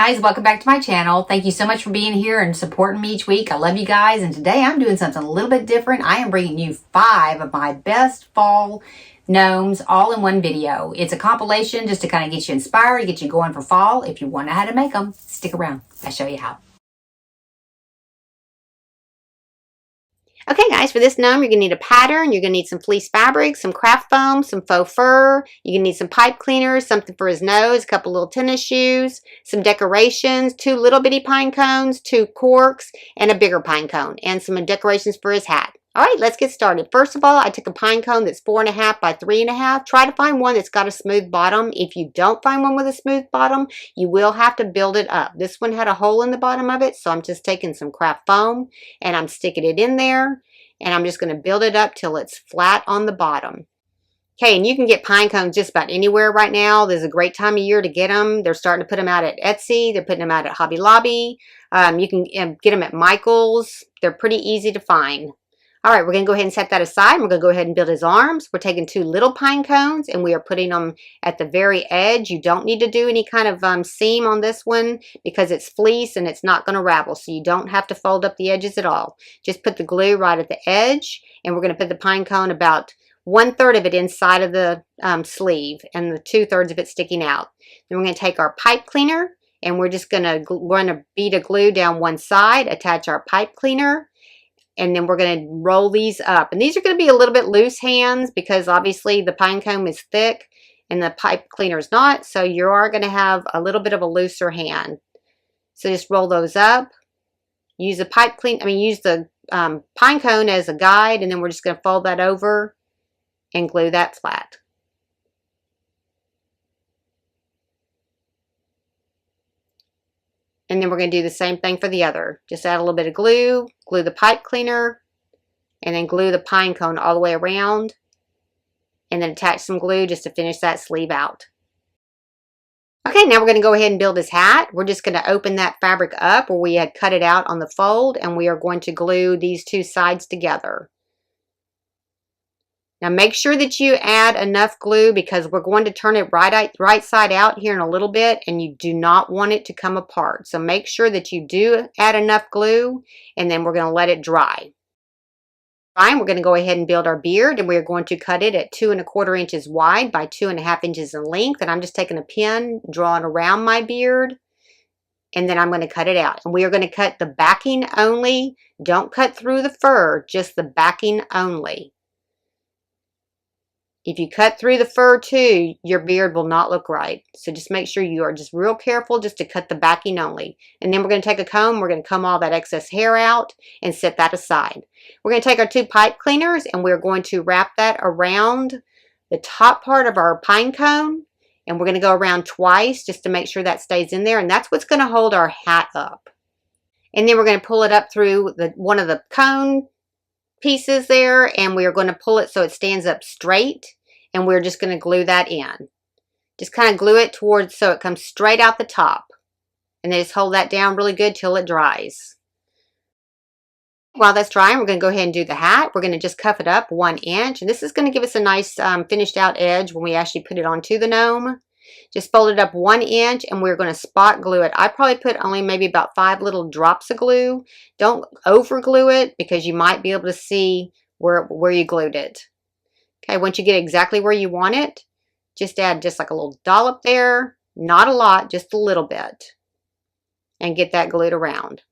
guys, welcome back to my channel. Thank you so much for being here and supporting me each week. I love you guys, and today I'm doing something a little bit different. I am bringing you 5 of my best fall gnomes all in one video. It's a compilation just to kind of get you inspired, get you going for fall. If you want to know how to make them, stick around. I'll show you how. Okay guys, for this gnome, you're going to need a pattern, you're going to need some fleece fabric, some craft foam, some faux fur, you're going to need some pipe cleaners, something for his nose, a couple little tennis shoes, some decorations, 2 little bitty pine cones, 2 corks, and a bigger pine cone, and some decorations for his hat. Alright, let's get started. First of all, I took a pine cone that's 4.5 by 3.5. Try to find one that's got a smooth bottom. If you don't find one with a smooth bottom, you will have to build it up. This one had a hole in the bottom of it, so I'm just taking some craft foam and I'm sticking it in there, and I'm just going to build it up till it's flat on the bottom. Okay, and you can get pine cones just about anywhere right now. There's a great time of year to get them. They're starting to put them out at Etsy. They're putting them out at Hobby Lobby. You can get them at Michael's. They're pretty easy to find. All right, we're going to go ahead and set that aside. We're going to go ahead and build his arms. We're taking 2 little pine cones, and we are putting them at the very edge. You don't need to do any kind of seam on this one because it's fleece and it's not going to ravel, so you don't have to fold up the edges at all. Just put the glue right at the edge, and we're going to put the pine cone about 1/3 of it inside of the sleeve and the 2/3 of it sticking out. Then we're going to take our pipe cleaner, and we're just going to run a bead of glue down one side, attach our pipe cleaner, and then we're going to roll these up. And these are going to be a little bit loose hands because obviously the pine cone is thick and the pipe cleaner is not. So you are going to have a little bit of a looser hand. So just roll those up. Use the use the pine cone as a guide, and then we're just going to fold that over and glue that flat. And then we're going to do the same thing for the other. Just add a little bit of glue, glue the pipe cleaner, and then glue the pine cone all the way around. And then attach some glue just to finish that sleeve out. Okay, now we're going to go ahead and build his hat. We're just going to open that fabric up where we had cut it out on the fold, and we are going to glue these 2 sides together. Now make sure that you add enough glue because we're going to turn it right side out here in a little bit, and you do not want it to come apart. So make sure that you do add enough glue, and then we're going to let it dry. Fine, we're going to go ahead and build our beard, and we're going to cut it at 2 1/4 inches wide by 2.5 inches in length. And I'm just taking a pin, drawing around my beard, and then I'm going to cut it out. And we are going to cut the backing only. Don't cut through the fur, just the backing only. If you cut through the fur too, your beard will not look right. So just make sure you are just real careful just to cut the backing only. And then we're going to take a comb. We're going to comb all that excess hair out and set that aside. We're going to take our 2 pipe cleaners, and we're going to wrap that around the top part of our pine cone. And we're going to go around twice just to make sure that stays in there. And that's what's going to hold our hat up. And then we're going to pull it up through one of the cone pieces there, and we are going to pull it so it stands up straight, and we're just going to glue that in. Just kind of glue it towards so it comes straight out the top, and then just hold that down really good till it dries. While that's drying, we're going to go ahead and do the hat. We're going to just cuff it up 1 inch, and this is going to give us a nice finished out edge when we actually put it onto the gnome. Just fold it up 1 inch, and we're going to spot glue it. I probably put only maybe about 5 little drops of glue. Don't over glue it because you might be able to see where you glued it. Okay, once you get exactly where you want it, just add just like a little dollop there. Not a lot, just a little bit. And get that glued around.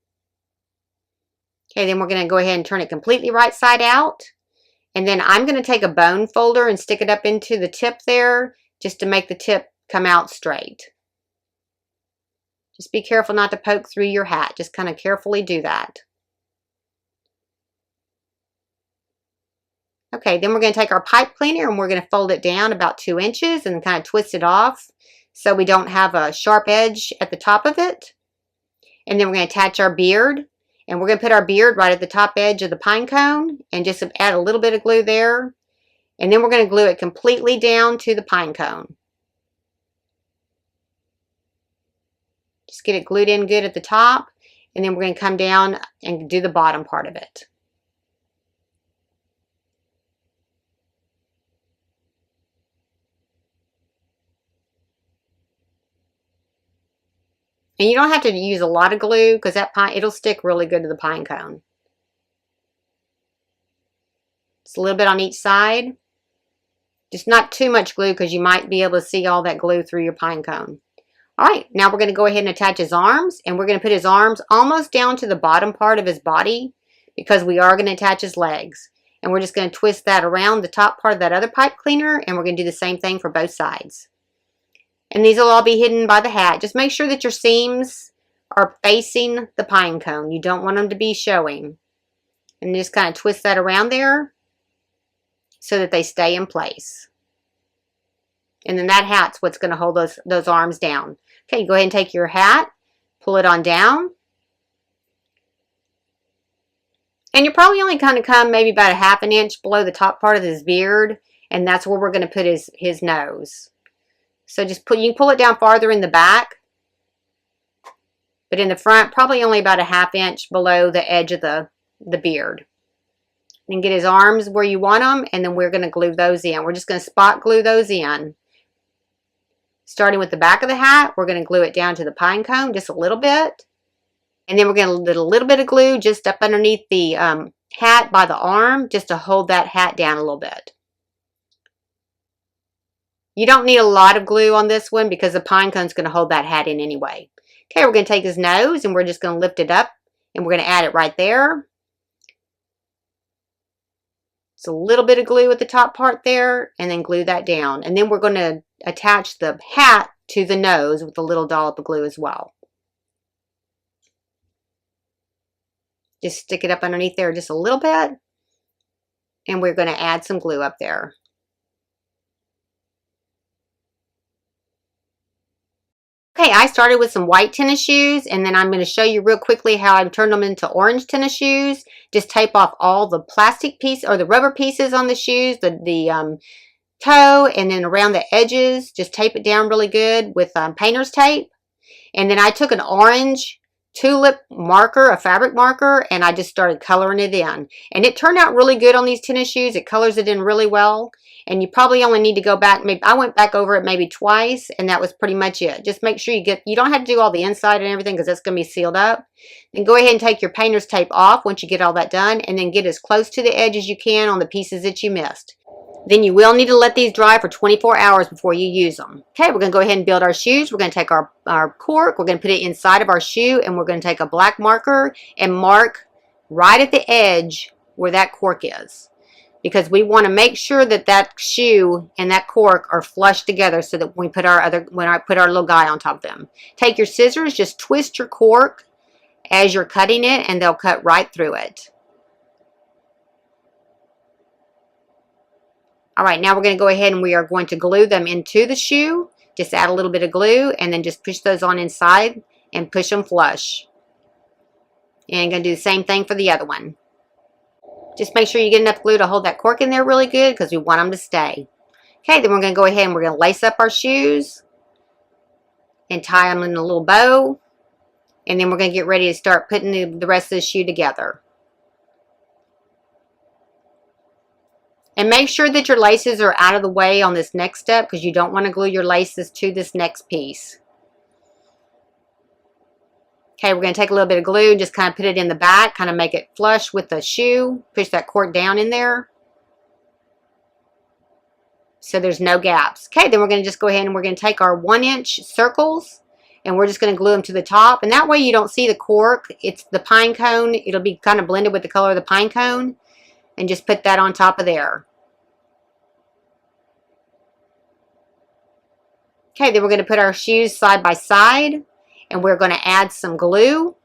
Okay, then we're going to go ahead and turn it completely right side out. And then I'm going to take a bone folder and stick it up into the tip there just to make the tip come out straight. Just be careful not to poke through your hat. Just kind of carefully do that. Okay, then we're going to take our pipe cleaner, and we're going to fold it down about 2 inches and kind of twist it off so we don't have a sharp edge at the top of it. And then we're going to attach our beard, and we're going to put our beard right at the top edge of the pine cone and just add a little bit of glue there. And then we're going to glue it completely down to the pine cone. Just get it glued in good at the top, and then we're going to come down and do the bottom part of it. And you don't have to use a lot of glue because it'll stick really good to the pine cone. Just a little bit on each side. Just not too much glue because you might be able to see all that glue through your pine cone. All right, now we're going to go ahead and attach his arms, and we're going to put his arms almost down to the bottom part of his body because we are going to attach his legs. And we're just going to twist that around the top part of that other pipe cleaner, and we're going to do the same thing for both sides. And these will all be hidden by the hat. Just make sure that your seams are facing the pine cone. You don't want them to be showing. And just kind of twist that around there so that they stay in place. And then that hat's what's going to hold those arms down. Okay, go ahead and take your hat, pull it on down. And you're probably only going to come maybe about a ½ inch below the top part of his beard. And that's where we're going to put his nose. So just you can pull it down farther in the back. But in the front, probably only about a ½ inch below the edge of the beard. Then get his arms where you want them, and then we're going to glue those in. We're just going to spot glue those in. Starting with the back of the hat, we're going to glue it down to the pine cone just a little bit. And then we're going to put a little bit of glue just up underneath the hat by the arm, just to hold that hat down a little bit. You don't need a lot of glue on this one because the pine cone is going to hold that hat in anyway. Okay, we're going to take his nose and we're just going to lift it up, and we're going to add it right there. It's a little bit of glue at the top part there, and then glue that down. And then we're going to attach the hat to the nose with a little dollop of glue as well. Just stick it up underneath there just a little bit, and we're going to add some glue up there. Okay, I started with some white tennis shoes, and then I'm going to show you real quickly how I've turned them into orange tennis shoes. Just tape off all the plastic piece or the rubber pieces on the shoes, the toe, and then around the edges. Just tape it down really good with painter's tape. And then I took an orange tulip marker, a fabric marker, and I just started coloring it in. And it turned out really good on these tennis shoes. It colors it in really well. And you probably only need to go back, maybe I went back over it maybe twice, and that was pretty much it. Just make sure you don't have to do all the inside and everything because that's going to be sealed up. Then go ahead and take your painter's tape off once you get all that done, and then get as close to the edge as you can on the pieces that you missed. Then you will need to let these dry for 24 hours before you use them. Okay, we're going to go ahead and build our shoes. We're going to take our cork, we're going to put it inside of our shoe, and we're going to take a black marker and mark right at the edge where that cork is. Because we want to make sure that that shoe and that cork are flush together so that when I put our little guy on top of them. Take your scissors, just twist your cork as you're cutting it, and they'll cut right through it. All right, now we're going to go ahead and we are going to glue them into the shoe. Just add a little bit of glue and then just push those on inside and push them flush. And I'm going to do the same thing for the other one. Just make sure you get enough glue to hold that cork in there really good because we want them to stay. Okay, then we're going to go ahead and we're going to lace up our shoes and tie them in a little bow. And then we're going to get ready to start putting the rest of the shoe together. And make sure that your laces are out of the way on this next step because you don't want to glue your laces to this next piece. Okay, we're going to take a little bit of glue, just kind of put it in the back, kind of make it flush with the shoe. Push that cork down in there so there's no gaps. Okay, then we're going to just go ahead and we're going to take our 1-inch circles and we're just going to glue them to the top. And that way you don't see the cork. It's the pine cone. It'll be kind of blended with the color of the pine cone. And just put that on top of there. Okay, then we're going to put our shoes side by side. And we're going to add some glue.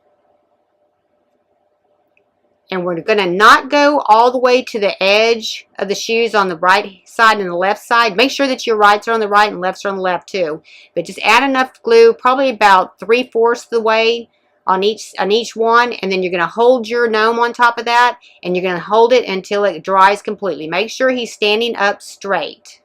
And we're going to not go all the way to the edge of the shoes on the right side and the left side. Make sure that your rights are on the right and lefts are on the left too. But just add enough glue, probably about 3/4 of the way on each one. And then you're going to hold your gnome on top of that. And you're going to hold it until it dries completely. Make sure he's standing up straight.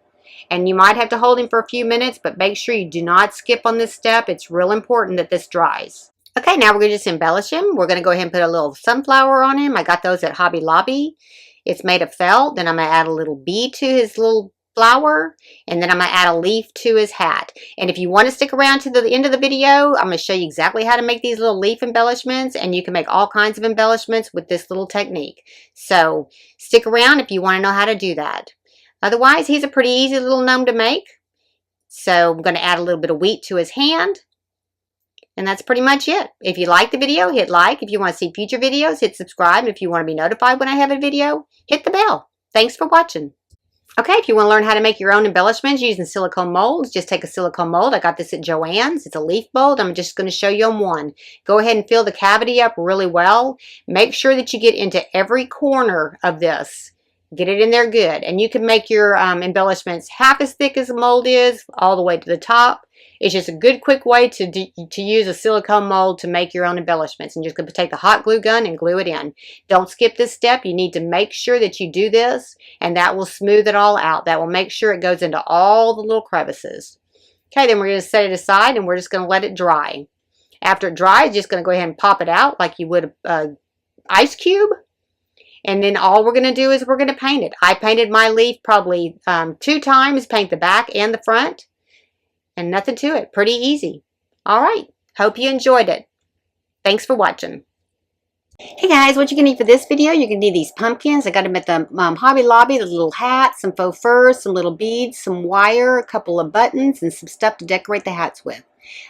And you might have to hold him for a few minutes, but make sure you do not skip on this step. It's real important that this dries. Okay, now we're going to just embellish him. We're going to go ahead and put a little sunflower on him. I got those at Hobby Lobby. It's made of felt. Then I'm going to add a little bee to his little flower, and then I'm going to add a leaf to his hat. And if you want to stick around to the end of the video, I'm going to show you exactly how to make these little leaf embellishments, and you can make all kinds of embellishments with this little technique. So stick around if you want to know how to do that. Otherwise, he's a pretty easy little gnome to make. So I'm going to add a little bit of wheat to his hand. And that's pretty much it. If you like the video, hit like. If you want to see future videos, hit subscribe. And if you want to be notified when I have a video, hit the bell. Thanks for watching. Okay, if you want to learn how to make your own embellishments using silicone molds, just take a silicone mold. I got this at Joann's. It's a leaf mold. I'm just going to show you on one. Go ahead and fill the cavity up really well. Make sure that you get into every corner of this. Get it in there good. And you can make your embellishments half as thick as the mold is, all the way to the top. It's just a good, quick way to use a silicone mold to make your own embellishments. And just going to take the hot glue gun and glue it in. Don't skip this step. You need to make sure that you do this, and that will smooth it all out. That will make sure it goes into all the little crevices. Okay, then we're going to set it aside, and we're just going to let it dry. After it dries, just going to go ahead and pop it out like you would an ice cube. And then all we're going to do is we're going to paint it. I painted my leaf probably 2 times, paint the back and the front. And nothing to it. Pretty easy. All right. Hope you enjoyed it. Thanks for watching. Hey guys, what you're going to need for this video, you're going to need these pumpkins. I got them at the Hobby Lobby, the little hats, some faux fur, some little beads, some wire, a couple of buttons, and some stuff to decorate the hats with.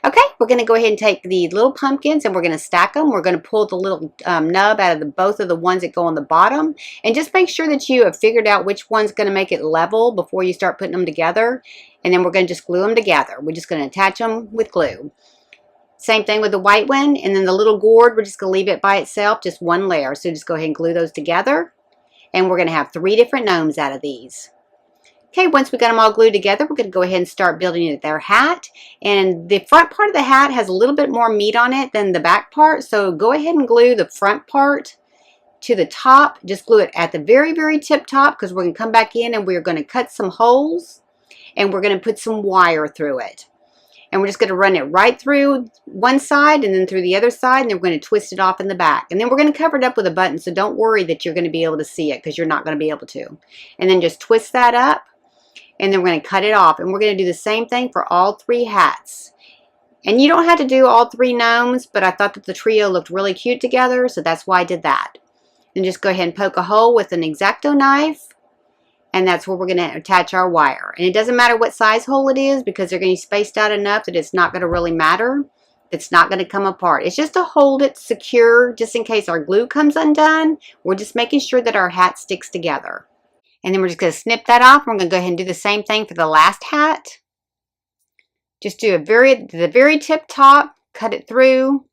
Okay, we're going to go ahead and take the little pumpkins and we're going to stack them. We're going to pull the little nub out of both of the ones that go on the bottom. And just make sure that you have figured out which one's going to make it level before you start putting them together. And then we're going to just glue them together. We're just going to attach them with glue. Same thing with the white one. And then the little gourd, we're just going to leave it by itself, just one layer. So just go ahead and glue those together. And we're going to have 3 different gnomes out of these. Okay, once we got them all glued together, we're going to go ahead and start building their hat. And the front part of the hat has a little bit more meat on it than the back part. So go ahead and glue the front part to the top. Just glue it at the very, very tip top, because we're going to come back in and we're going to cut some holes. And we're going to put some wire through it. And we're just going to run it right through one side and then through the other side. And then we're going to twist it off in the back. And then we're going to cover it up with a button. So don't worry that you're going to be able to see it, because you're not going to be able to. And then just twist that up. And then we're going to cut it off. And we're going to do the same thing for all 3 hats. And you don't have to do all 3 gnomes, but I thought that the trio looked really cute together, so that's why I did that. And just go ahead and poke a hole with an X-Acto knife. And that's where we're going to attach our wire. And it doesn't matter what size hole it is, because they're going to be spaced out enough that it's not going to really matter. It's not going to come apart. It's just to hold it secure, just in case our glue comes undone. We're just making sure that our hat sticks together. And then we're just going to snip that off. We're going to go ahead and do the same thing for the last hat. Just do the very tip top, cut it through,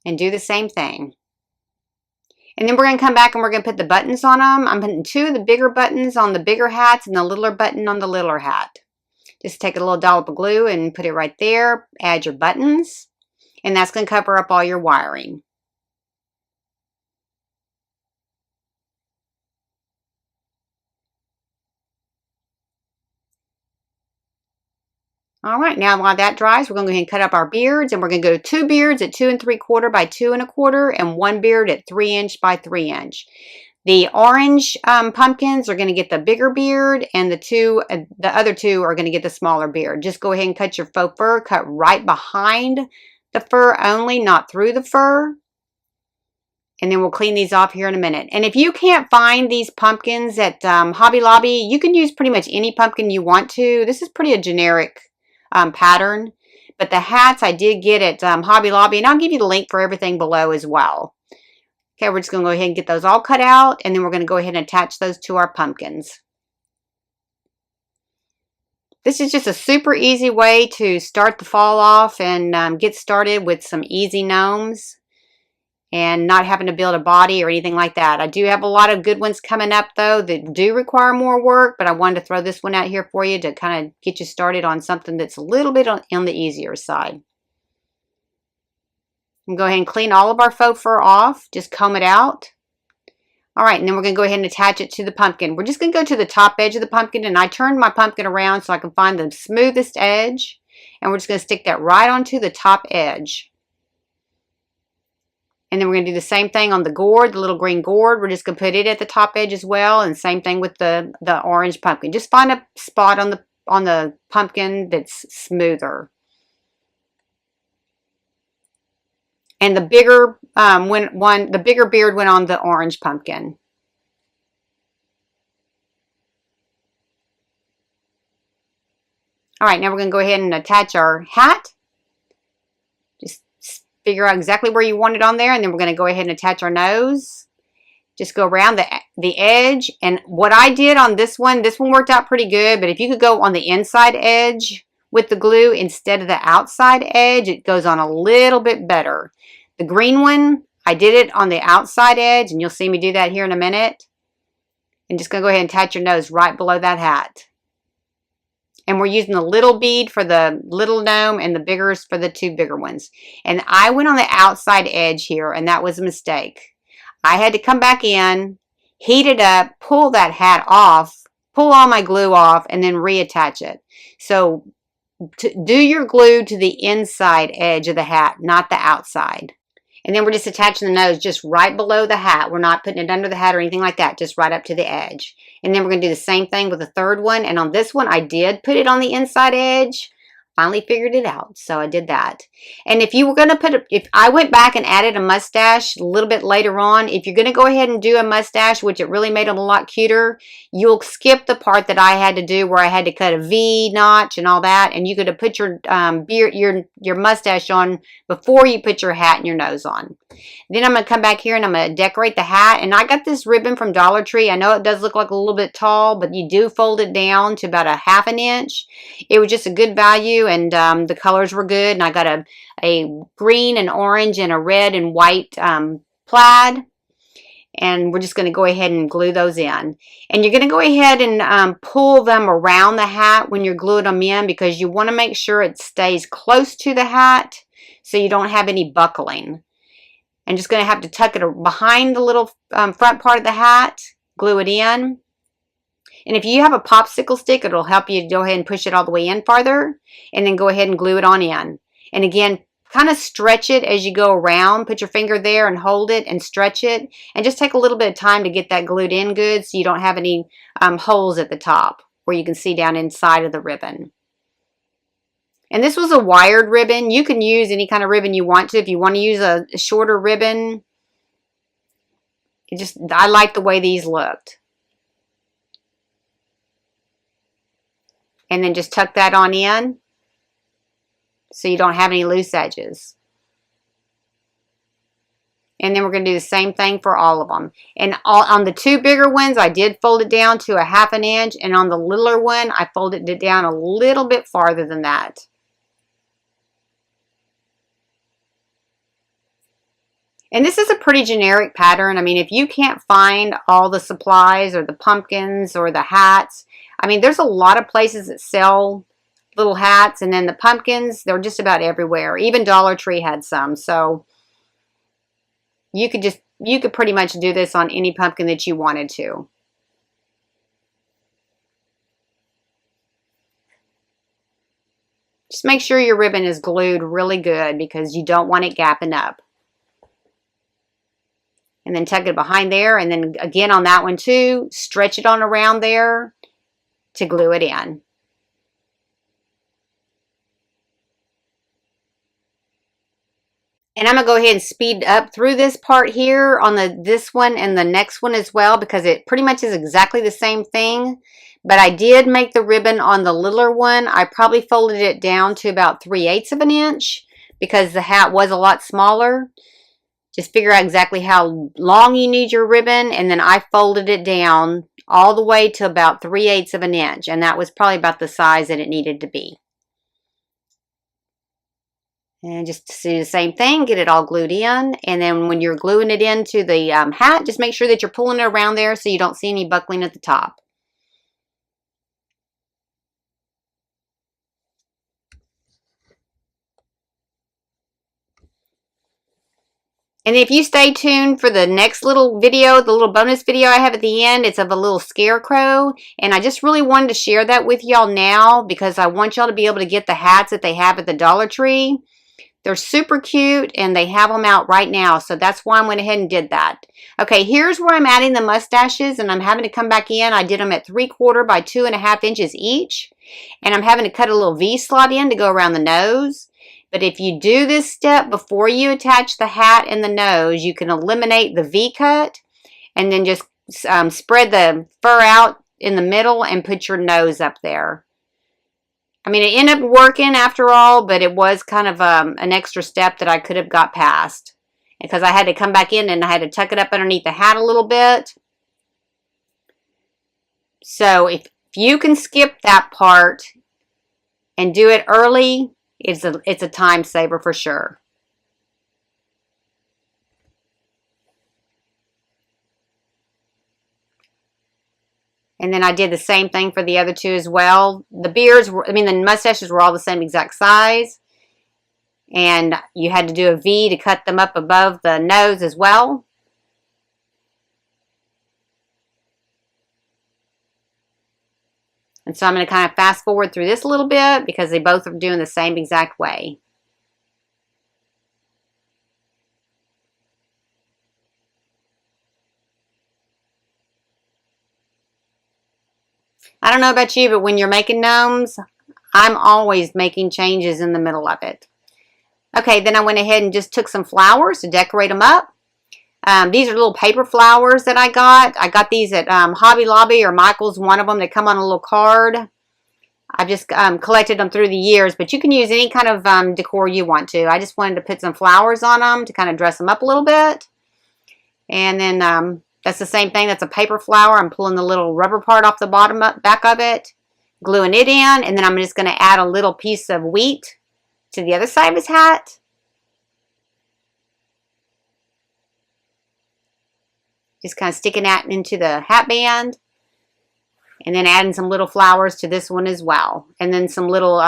and do the same thing. And then we're going to come back and we're going to put the buttons on them. I'm putting 2 of the bigger buttons on the bigger hats and the littler button on the littler hat. Just take a little dollop of glue and put it right there. Add your buttons. And that's going to cover up all your wiring. All right, now while that dries, we're going to go ahead and cut up our beards, and we're going to go 2 beards at 2 3/4 by 2 1/4, and 1 beard at 3 inch by 3 inch. The orange pumpkins are going to get the bigger beard, and the other two are going to get the smaller beard. Just go ahead and cut your faux fur, cut right behind the fur only, not through the fur. And then we'll clean these off here in a minute. And if you can't find these pumpkins at Hobby Lobby, you can use pretty much any pumpkin you want to. This is pretty a generic pattern, but the hats I did get at Hobby Lobby, and I'll give you the link for everything below as well. Okay, we're just going to go ahead and get those all cut out, and then we're going to go ahead and attach those to our pumpkins. This is just a super easy way to start the fall off and get started with some easy gnomes and not having to build a body or anything like that. I do have a lot of good ones coming up, though, that do require more work, but I wanted to throw this one out here for you to kind of get you started on something that's a little bit on the easier side. And go ahead and clean all of our faux fur off. Just comb it out. All right, and then we're going to go ahead and attach it to the pumpkin. We're just going to go to the top edge of the pumpkin, and I turned my pumpkin around so I can find the smoothest edge. And we're just going to stick that right onto the top edge. And then we're going to do the same thing on the gourd, the little green gourd. We're just going to put it at the top edge as well. And same thing with the orange pumpkin. Just find a spot on the pumpkin that's smoother. And the bigger the bigger beard went on the orange pumpkin. All right, now we're going to go ahead and attach our hat. Just figure out exactly where you want it on there, and then we're going to go ahead and attach our nose. Just go around the edge. And what I did on this one worked out pretty good, but if you could go on the inside edge with the glue instead of the outside edge, it goes on a little bit better. The green one, I did it on the outside edge, and you'll see me do that here in a minute. And just going to go ahead and attach your nose right below that hat. And we're using the little bead for the little gnome and the biggers for the two bigger ones. And I went on the outside edge here, and that was a mistake. I had to come back in, heat it up, pull that hat off, pull all my glue off, and then reattach it. So do your glue to the inside edge of the hat, not the outside. And then we're just attaching the nose just right below the hat. We're not putting it under the hat or anything like that, just right up to the edge. And then we're going to do the same thing with the third one. And on this one, I did put it on the inside edge. Finally figured it out, so I did that. And if you were going to if I went back and added a mustache a little bit later on, if you're going to go ahead and do a mustache, which it really made them a lot cuter, you'll skip the part that I had to do where I had to cut a V notch and all that, and you could have put your beard, your mustache on before you put your hat and your nose on. Then I'm going to come back here and I'm going to decorate the hat. And I got this ribbon from Dollar Tree. I know it does look like a little bit tall, but you do fold it down to about a ½ an inch. It was just a good value, and the colors were good. And I got a green and orange and a red and white plaid. And we're just going to go ahead and glue those in. And you're going to go ahead and pull them around the hat when you're gluing them in, because you want to make sure it stays close to the hat so you don't have any buckling. And just going to have to tuck it behind the little front part of the hat, glue it in. And if you have a popsicle stick, it'll help you go ahead and push it all the way in farther, and then go ahead and glue it on in. And again, kind of stretch it as you go around. Put your finger there and hold it and stretch it. And just take a little bit of time to get that glued in good so you don't have any holes at the top where you can see down inside of the ribbon. And this was a wired ribbon. You can use any kind of ribbon you want to. If you want to use a shorter ribbon, I like the way these looked. And then just tuck that on in so you don't have any loose edges. And then we're going to do the same thing for all of them. And on the two bigger ones, I did fold it down to a ½ an inch. And on the littler one, I folded it down a little bit farther than that. And this is a pretty generic pattern. I mean, if you can't find all the supplies or the pumpkins or the hats, I mean, there's a lot of places that sell little hats, and then the pumpkins, they're just about everywhere. Even Dollar Tree had some. So you could pretty much do this on any pumpkin that you wanted to. Just make sure your ribbon is glued really good because you don't want it gapping up. And then tuck it behind there, and then again on that one too, stretch it on around there to glue it in. And I'm going to go ahead and speed up through this part here on this one and the next one as well, because it pretty much is exactly the same thing. But I did make the ribbon on the littler one. I probably folded it down to about 3/8 of an inch because the hat was a lot smaller. Just figure out exactly how long you need your ribbon, and then I folded it down all the way to about 3/8 of an inch, and that was probably about the size that it needed to be. And just to do the same thing, get it all glued in, and then when you're gluing it into the hat, just make sure that you're pulling it around there so you don't see any buckling at the top. And if you stay tuned for the next little video, the little bonus video I have at the end, it's of a little scarecrow. And I just really wanted to share that with y'all now because I want y'all to be able to get the hats that they have at the Dollar Tree. They're super cute, and they have them out right now, so that's why I went ahead and did that. Okay, here's where I'm adding the mustaches, and I'm having to come back in. I did them at 3/4 by 2.5 inches each, and I'm having to cut a little V slot in to go around the nose. But if you do this step before you attach the hat and the nose, you can eliminate the V cut, and then just spread the fur out in the middle and put your nose up there. I mean, it ended up working after all, but it was kind of an extra step that I could have got past. Because I had to come back in and I had to tuck it up underneath the hat a little bit. So if you can skip that part and do it early, it's a time saver for sure. And then I did the same thing for the other two as well. The beards, the mustaches were all the same exact size. And you had to do a V to cut them up above the nose as well. And so I'm going to kind of fast forward through this a little bit because they both are doing the same exact way. I don't know about you, but when you're making gnomes, I'm always making changes in the middle of it. Okay, then I went ahead and just took some flowers to decorate them up. These are little paper flowers that I got. I got these at Hobby Lobby or Michael's, one of them. They come on a little card. I've just collected them through the years, but you can use any kind of decor you want to. I just wanted to put some flowers on them to kind of dress them up a little bit. And then that's the same thing. That's a paper flower. I'm pulling the little rubber part off the back of it, gluing it in, and then I'm just going to add a little piece of wheat to the other side of his hat. Just kind of sticking that into the hat band. And then adding some little flowers to this one as well. And then some little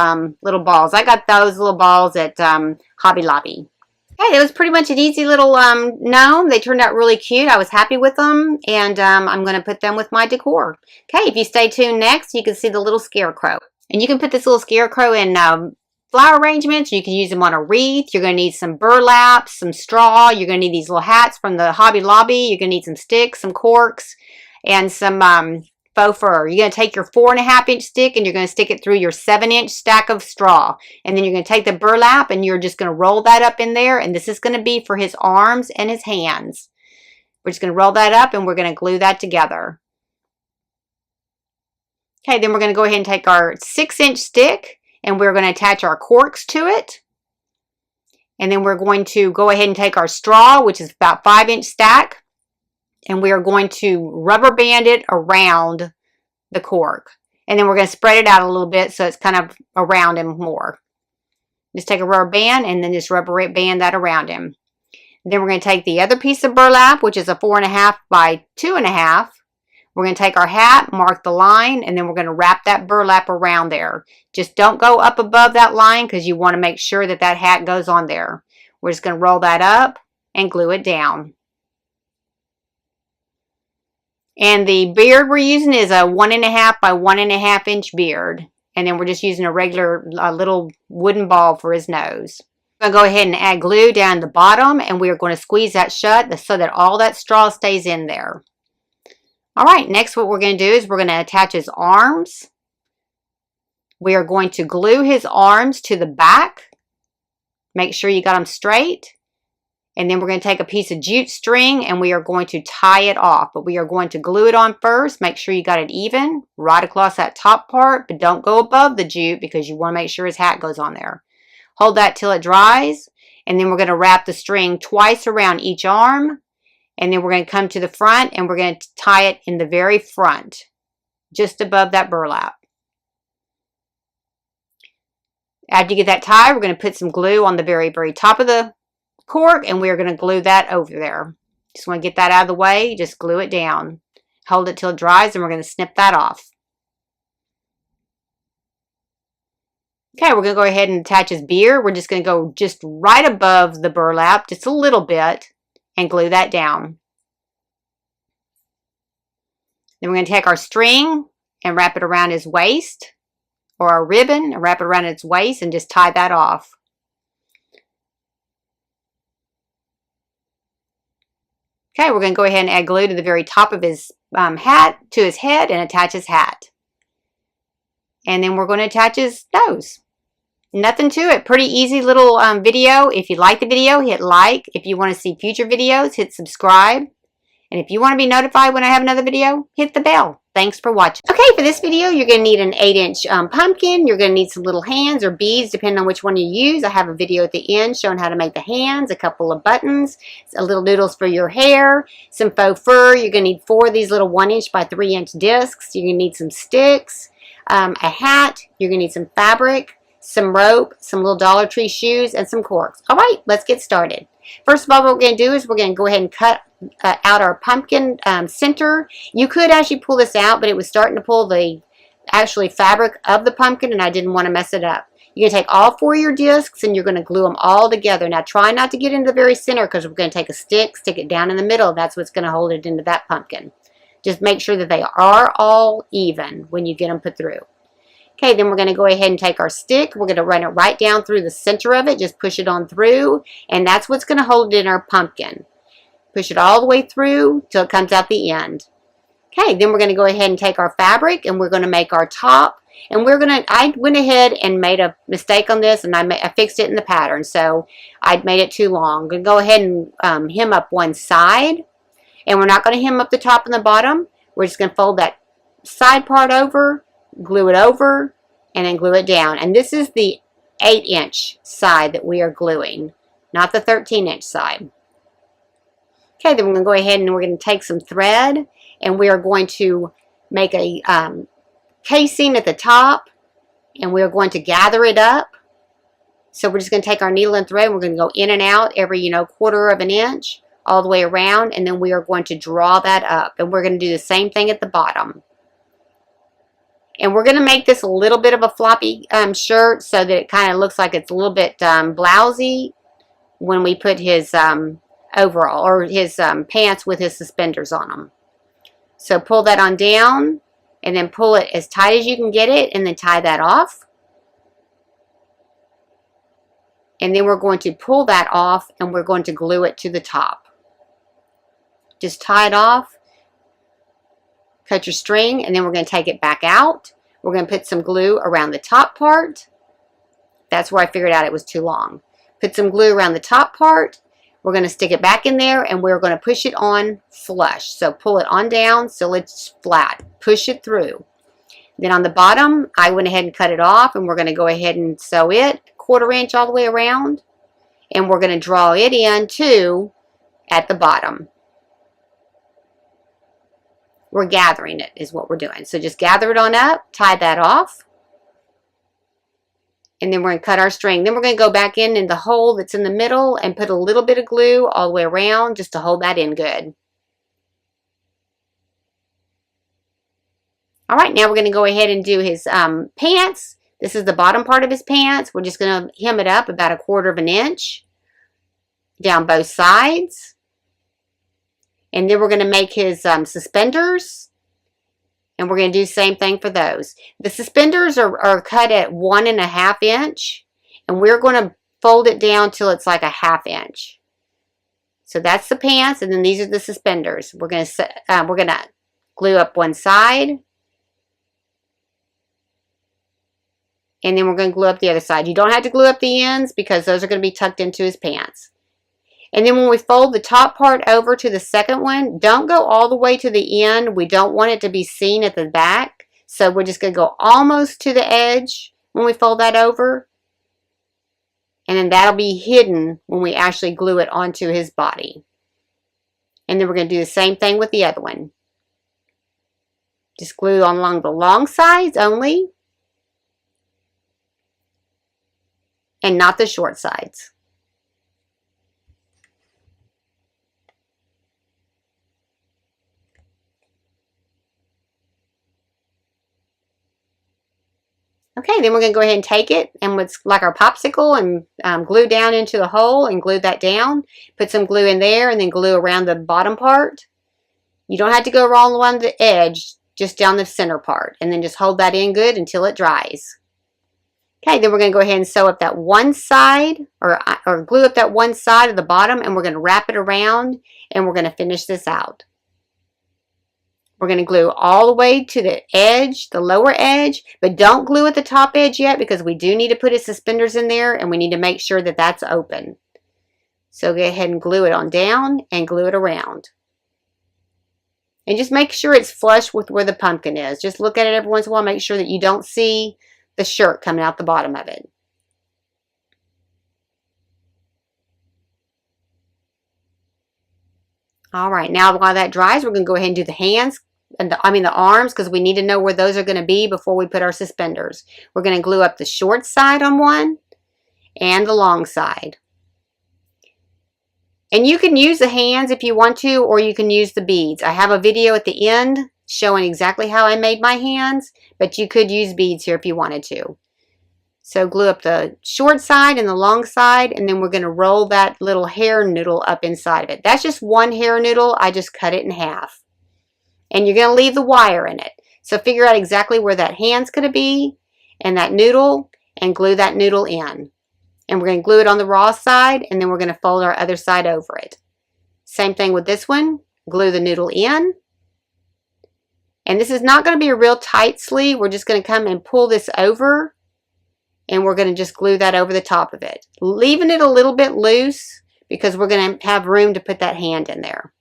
balls. I got those little balls at Hobby Lobby. Okay, it was pretty much an easy little gnome. They turned out really cute. I was happy with them. And I'm going to put them with my decor. Okay, if you stay tuned next, you can see the little scarecrow. And you can put this little scarecrow in flower arrangements. You can use them on a wreath. You're going to need some burlap, some straw. You're going to need these little hats from the Hobby Lobby. You're going to need some sticks, some corks, and some faux fur. You're going to take your 4.5 inch stick and you're going to stick it through your 7-inch stack of straw. And then you're going to take the burlap and you're just going to roll that up in there. And this is going to be for his arms and his hands. We're just going to roll that up and we're going to glue that together. Okay, then we're going to go ahead and take our 6-inch stick and we're going to attach our corks to it. And then we're going to go ahead and take our straw, which is about 5-inch stack. And we are going to rubber band it around the cork. And then we're going to spread it out a little bit so it's kind of around him more. Just take a rubber band and then just rubber band that around him. Then we're going to take the other piece of burlap, which is a 4.5 by 2.5. We're going to take our hat, mark the line, and then we're going to wrap that burlap around there. Just don't go up above that line because you want to make sure that that hat goes on there. We're just going to roll that up and glue it down. And the beard we're using is a 1.5 by 1.5 inch beard. And then we're just using a regular little wooden ball for his nose. I'm going to go ahead and add glue down the bottom. And we're going to squeeze that shut so that all that straw stays in there. Alright, next what we're going to do is we're going to attach his arms. We are going to glue his arms to the back. Make sure you got them straight. And then we're going to take a piece of jute string and we are going to tie it off. But we are going to glue it on first. Make sure you got it even right across that top part. But don't go above the jute because you want to make sure his hat goes on there. Hold that till it dries. And then we're going to wrap the string twice around each arm. And then we're going to come to the front and we're going to tie it in the very front. Just above that burlap. After you get that tied, we're going to put some glue on the very, very top of the cork and we're going to glue that over there. Just want to get that out of the way. Just glue it down. Hold it till it dries and we're going to snip that off. Okay, we're going to go ahead and attach his beard. We're just going to go just right above the burlap, just a little bit, and glue that down. Then we're going to take our string and wrap it around his waist, or a ribbon and wrap it around its waist and just tie that off. Okay, we're going to go ahead and add glue to the very top of his hat, to his head, and attach his hat. And then we're going to attach his nose. Nothing to it. Pretty easy little video. If you like the video, hit like. If you want to see future videos, hit subscribe. And if you want to be notified when I have another video, hit the bell. Thanks for watching. Okay, for this video, you're going to need an 8-inch pumpkin. You're going to need some little hands or beads, depending on which one you use. I have a video at the end showing how to make the hands, a couple of buttons, a little noodles for your hair, some faux fur. You're going to need 4 of these little 1-inch by 3-inch discs. You're going to need some sticks, a hat. You're going to need some fabric, some rope, some little Dollar Tree shoes, and some corks. All right, let's get started. First of all, what we're going to do is we're going to go ahead and cut out our pumpkin center. You could actually pull this out, but it was starting to pull the actually fabric of the pumpkin, and I didn't want to mess it up. You're going to take all 4 of your discs, and you're going to glue them all together. Now, try not to get into the very center, because we're going to take a stick, stick it down in the middle. That's what's going to hold it into that pumpkin. Just make sure that they are all even when you get them put through. Okay, then we're going to go ahead and take our stick. We're going to run it right down through the center of it. Just push it on through, and that's what's going to hold it in our pumpkin. Push it all the way through till it comes out the end. Okay, then we're going to go ahead and take our fabric, and we're going to make our top. And I went ahead and made a mistake on this, and I fixed it in the pattern, so I made it too long. I'm going to go ahead and hem up one side, and we're not going to hem up the top and the bottom. We're just going to fold that side part over, glue it over, and then glue it down. And this is the 8-inch side that we are gluing, not the 13-inch side. Okay, then we're going to go ahead and we're going to take some thread, and we are going to make a casing at the top, and we are going to gather it up. So we're just going to take our needle and thread, and we're going to go in and out every, 1/4 of an inch all the way around, and then we are going to draw that up. And we're going to do the same thing at the bottom. And we're going to make this a little bit of a floppy shirt so that it kind of looks like it's a little bit blousy when we put his overall or his pants with his suspenders on them. So pull that on down, and then pull it as tight as you can get it, and then tie that off. And then we're going to pull that off, and we're going to glue it to the top. Just tie it off. Cut your string, and then we're going to take it back out. We're going to put some glue around the top part. That's where I figured out it was too long. Put some glue around the top part. We're going to stick it back in there, and we're going to push it on flush. So pull it on down so it's flat. Push it through. Then on the bottom, I went ahead and cut it off, and we're going to go ahead and sew it 1/4 inch all the way around. And we're going to draw it in too at the bottom. We're gathering it is what we're doing. So just gather it on up, tie that off, and then we're going to cut our string. Then we're going to go back in the hole that's in the middle and put a little bit of glue all the way around just to hold that in good. All right, now we're going to go ahead and do his pants. This is the bottom part of his pants. We're just going to hem it up about 1/4 of an inch down both sides. And then we're going to make his suspenders. And we're going to do the same thing for those. The suspenders are cut at 1.5 inch. And we're going to fold it down till it's like 1/2 inch. So that's the pants. And then these are the suspenders. We're going to glue up one side. And then we're going to glue up the other side. You don't have to glue up the ends because those are going to be tucked into his pants. And then when we fold the top part over to the second one, don't go all the way to the end. We don't want it to be seen at the back. So we're just going to go almost to the edge when we fold that over. And then that'll be hidden when we actually glue it onto his body. And then we're going to do the same thing with the other one. Just glue along the long sides only. And not the short sides. Okay, then we're going to go ahead and take it, and it's like our popsicle, and glue down into the hole and glue that down. Put some glue in there, and then glue around the bottom part. You don't have to go all along the edge, just down the center part, and then just hold that in good until it dries. Okay, then we're going to go ahead and sew up that one side, or glue up that one side of the bottom, and we're going to wrap it around, and we're going to finish this out. We're going to glue all the way to the edge, the lower edge, but don't glue at the top edge yet because we do need to put his suspenders in there, and we need to make sure that that's open. So go ahead and glue it on down and glue it around. And just make sure it's flush with where the pumpkin is. Just look at it every once in a while, make sure that you don't see the shirt coming out the bottom of it. All right, now while that dries, we're going to go ahead and do the hands, and the arms, because we need to know where those are going to be before we put our suspenders. We're going to glue up the short side on one and the long side. And you can use the hands if you want to, or you can use the beads. I have a video at the end showing exactly how I made my hands, but you could use beads here if you wanted to. So glue up the short side and the long side, and then we're going to roll that little hair noodle up inside of it. That's just one hair noodle. I just cut it in half. And you're going to leave the wire in it. So figure out exactly where that hand's going to be and that noodle, and glue that noodle in. And we're going to glue it on the raw side, and then we're going to fold our other side over it. Same thing with this one. Glue the noodle in. And this is not going to be a real tight sleeve. We're just going to come and pull this over, and we're going to just glue that over the top of it, leaving it a little bit loose because we're going to have room to put that hand in there.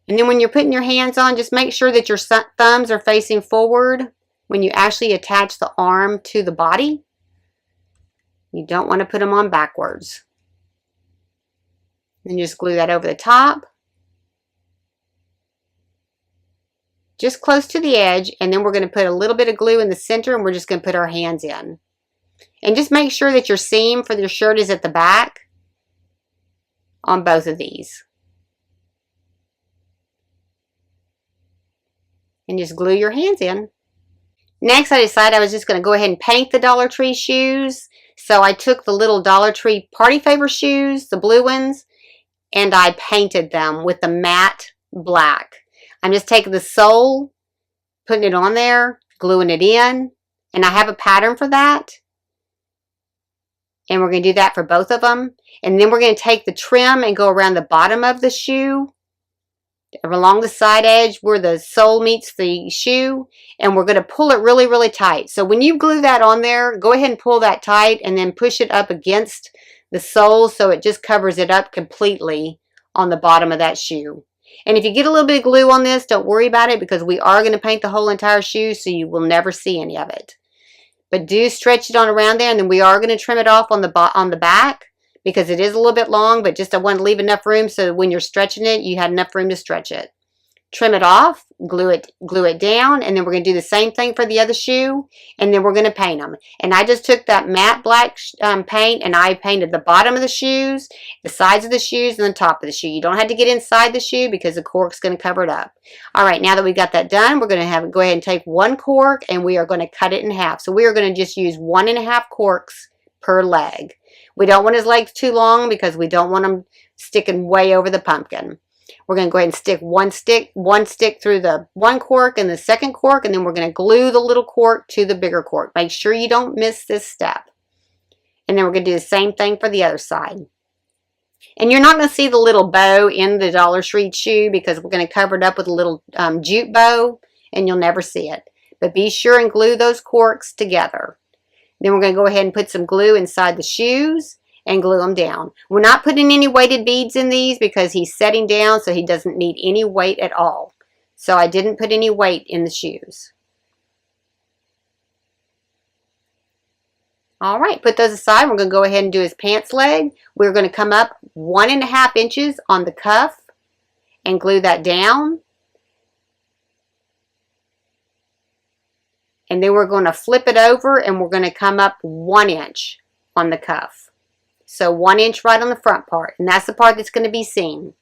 And then when you're putting your hands on, just make sure that your thumbs are facing forward when you actually attach the arm to the body. You don't want to put them on backwards. And just glue that over the top. Just close to the edge, and then we're going to put a little bit of glue in the center, and we're just going to put our hands in. And just make sure that your seam for your shirt is at the back on both of these. And just glue your hands in. Next, I decided I was just going to go ahead and paint the Dollar Tree shoes. So I took the little Dollar Tree Party Favor shoes, the blue ones, and I painted them with the matte black. I'm just taking the sole, putting it on there, gluing it in, and I have a pattern for that. And we're going to do that for both of them. And then we're going to take the trim and go around the bottom of the shoe, along the side edge where the sole meets the shoe, and we're going to pull it really, really tight. So when you glue that on there, go ahead and pull that tight and then push it up against the sole so it just covers it up completely on the bottom of that shoe. And if you get a little bit of glue on this, don't worry about it because we are going to paint the whole entire shoe, so you will never see any of it. But do stretch it on around there, and then we are going to trim it off on the back because it is a little bit long, but just I want to leave enough room so that when you're stretching it, you had enough room to stretch it. Trim it off, glue it down, and then we're going to do the same thing for the other shoe, and then we're going to paint them. And I just took that matte black paint, and I painted the bottom of the shoes, the sides of the shoes, and the top of the shoe. You don't have to get inside the shoe because the cork's going to cover it up. All right, now that we've got that done, we're going to go ahead and take one cork, and we are going to cut it in half. So we are going to just use 1.5 corks per leg. We don't want his legs too long because we don't want them sticking way over the pumpkin. We're going to go ahead and stick one stick through the one cork and the second cork, and then we're going to glue the little cork to the bigger cork. Make sure you don't miss this step. And then we're going to do the same thing for the other side. And you're not going to see the little bow in the Dollar Tree shoe because we're going to cover it up with a little jute bow, and you'll never see it. But be sure and glue those corks together. Then we're going to go ahead and put some glue inside the shoes and glue them down. We're not putting any weighted beads in these because he's setting down, so he doesn't need any weight at all. So I didn't put any weight in the shoes. All right, put those aside. We're going to go ahead and do his pants leg. We're going to come up 1.5 inches on the cuff and glue that down. And then we're going to flip it over, and we're going to come up 1 inch on the cuff. So 1 inch right on the front part, and that's the part that's going to be seen.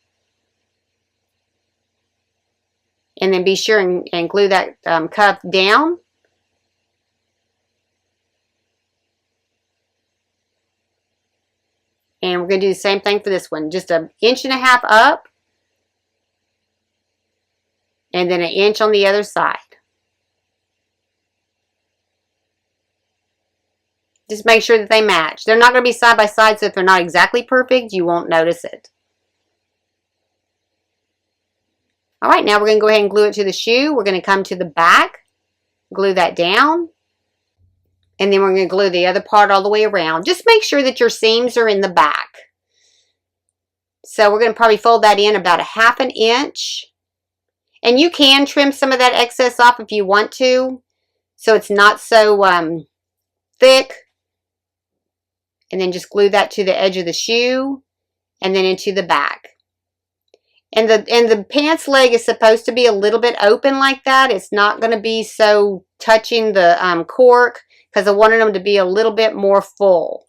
And then be sure and glue that cuff down. And we're going to do the same thing for this one. Just 1.5 inches up, and then 1 inch on the other side. Just make sure that they match. They're not going to be side by side, so if they're not exactly perfect, you won't notice it. All right, now we're going to go ahead and glue it to the shoe. We're going to come to the back, glue that down, and then we're going to glue the other part all the way around. Just make sure that your seams are in the back. So we're going to probably fold that in about 1/2 inch. And you can trim some of that excess off if you want to, so it's not so thick. And then just glue that to the edge of the shoe and then into the back. And the pants leg is supposed to be a little bit open like that. It's not going to be so touching the cork because I wanted them to be a little bit more full.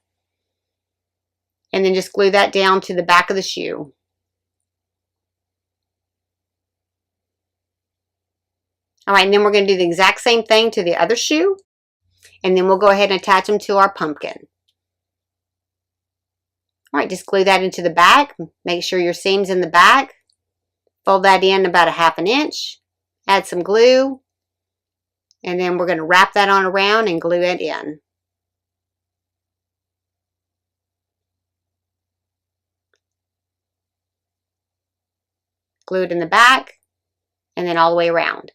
And then just glue that down to the back of the shoe. All right, and then we're going to do the exact same thing to the other shoe. And then we'll go ahead and attach them to our pumpkin. All right, just glue that into the back. Make sure your seam's in the back. Fold that in about 1/2 inch. Add some glue. And then we're going to wrap that on around and glue it in. Glue it in the back and then all the way around.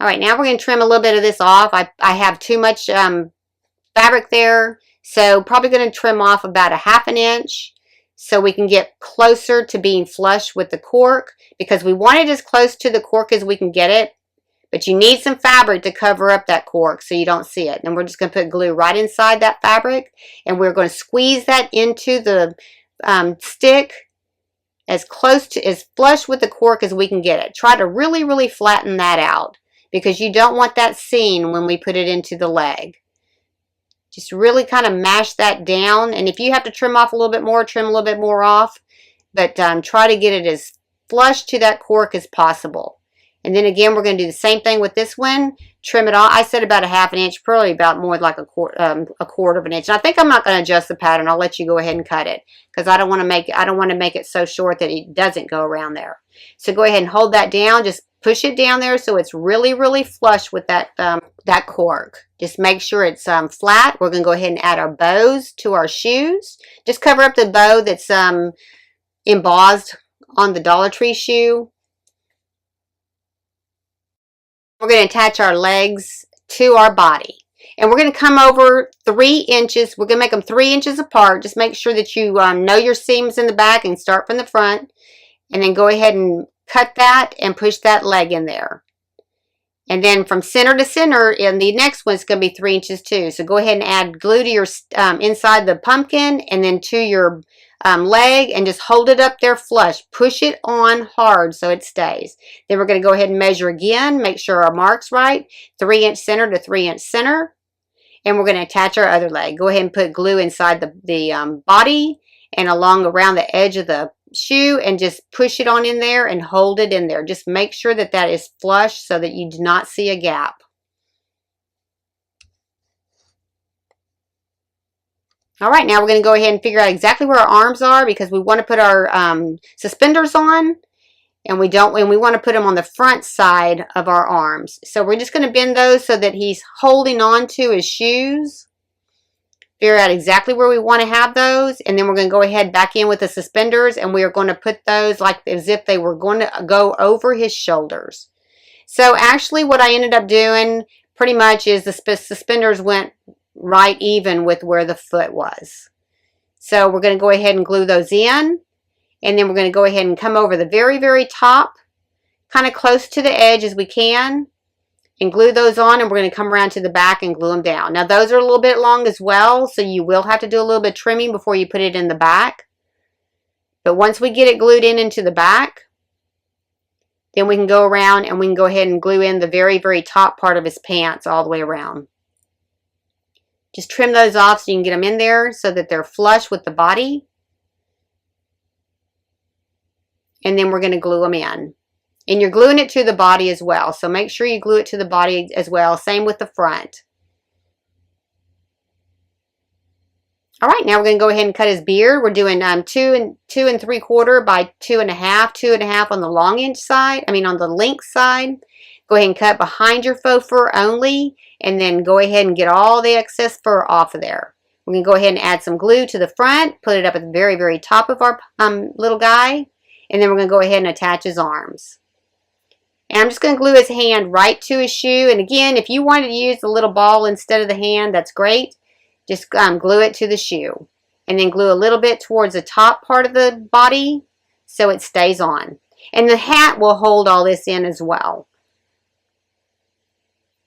All right, now we're going to trim a little bit of this off. I have too much fabric there, so probably going to trim off about 1/2 inch so we can get closer to being flush with the cork, because we want it as close to the cork as we can get it, but you need some fabric to cover up that cork so you don't see it. And we're just going to put glue right inside that fabric, and we're going to squeeze that into the stick as close to, as flush with the cork as we can get it. Try to really, really flatten that out, because you don't want that seen when we put it into the leg. Just really kind of mash that down. And if you have to trim off a little bit more, trim a little bit more off. But try to get it as flush to that cork as possible. And then again, we're going to do the same thing with this one. Trim it off. I said about 1/2 inch, probably about more like a quarter of an inch. And I think I'm not going to adjust the pattern. I'll let you go ahead and cut it, because I don't want to make it so short that it doesn't go around there. So go ahead and hold that down. Just push it down there so it's really, really flush with that that cork. Just make sure it's flat. We're going to go ahead and add our bows to our shoes. Just cover up the bow that's embossed on the Dollar Tree shoe. We're going to attach our legs to our body. And we're going to come over 3 inches. We're going to make them 3 inches apart. Just make sure that you know your seams in the back and start from the front. And then go ahead and cut that and push that leg in there. And then from center to center, in the next one, it's going to be 3 inches too. So go ahead and add glue to your inside the pumpkin and then to your leg, and just hold it up there flush. Push it on hard so it stays. Then we're going to go ahead and measure again. Make sure our mark's right. 3 inch center to 3 inch center. And we're going to attach our other leg. Go ahead and put glue inside the body and along around the edge of the shoe, and just push it on in there and hold it in there. Just make sure that that is flush so that you do not see a gap. All right, now we're going to go ahead and figure out exactly where our arms are, because we want to put our suspenders on, and we want to put them on the front side of our arms. So we're just going to bend those so that he's holding on to his shoes. Figure out exactly where we want to have those, and then we're going to go ahead back in with the suspenders, and we are going to put those like as if they were going to go over his shoulders. So actually what I ended up doing pretty much is the suspenders went right even with where the foot was. So we're going to go ahead and glue those in, and then we're going to go ahead and come over the very, very top, kind of close to the edge as we can, and glue those on, and we're going to come around to the back and glue them down. Now those are a little bit long as well, so you will have to do a little bit of trimming before you put it in the back. But once we get it glued in into the back, then we can go around and we can go ahead and glue in the very, very top part of his pants all the way around. Just trim those off so you can get them in there so that they're flush with the body. And then we're going to glue them in. And you're gluing it to the body as well. So make sure you glue it to the body as well. Same with the front. All right, now we're going to go ahead and cut his beard. We're doing 2 3/4 by 2.5, 2.5 on the long inch side. I mean on the length side. Go ahead and cut behind your faux fur only, and then go ahead and get all the excess fur off of there. We're going to go ahead and add some glue to the front, put it up at the very, very top of our little guy, and then we're going to go ahead and attach his arms. And I'm just going to glue his hand right to his shoe. And again, if you wanted to use the little ball instead of the hand, that's great. Just glue it to the shoe. And then glue a little bit towards the top part of the body so it stays on. And the hat will hold all this in as well.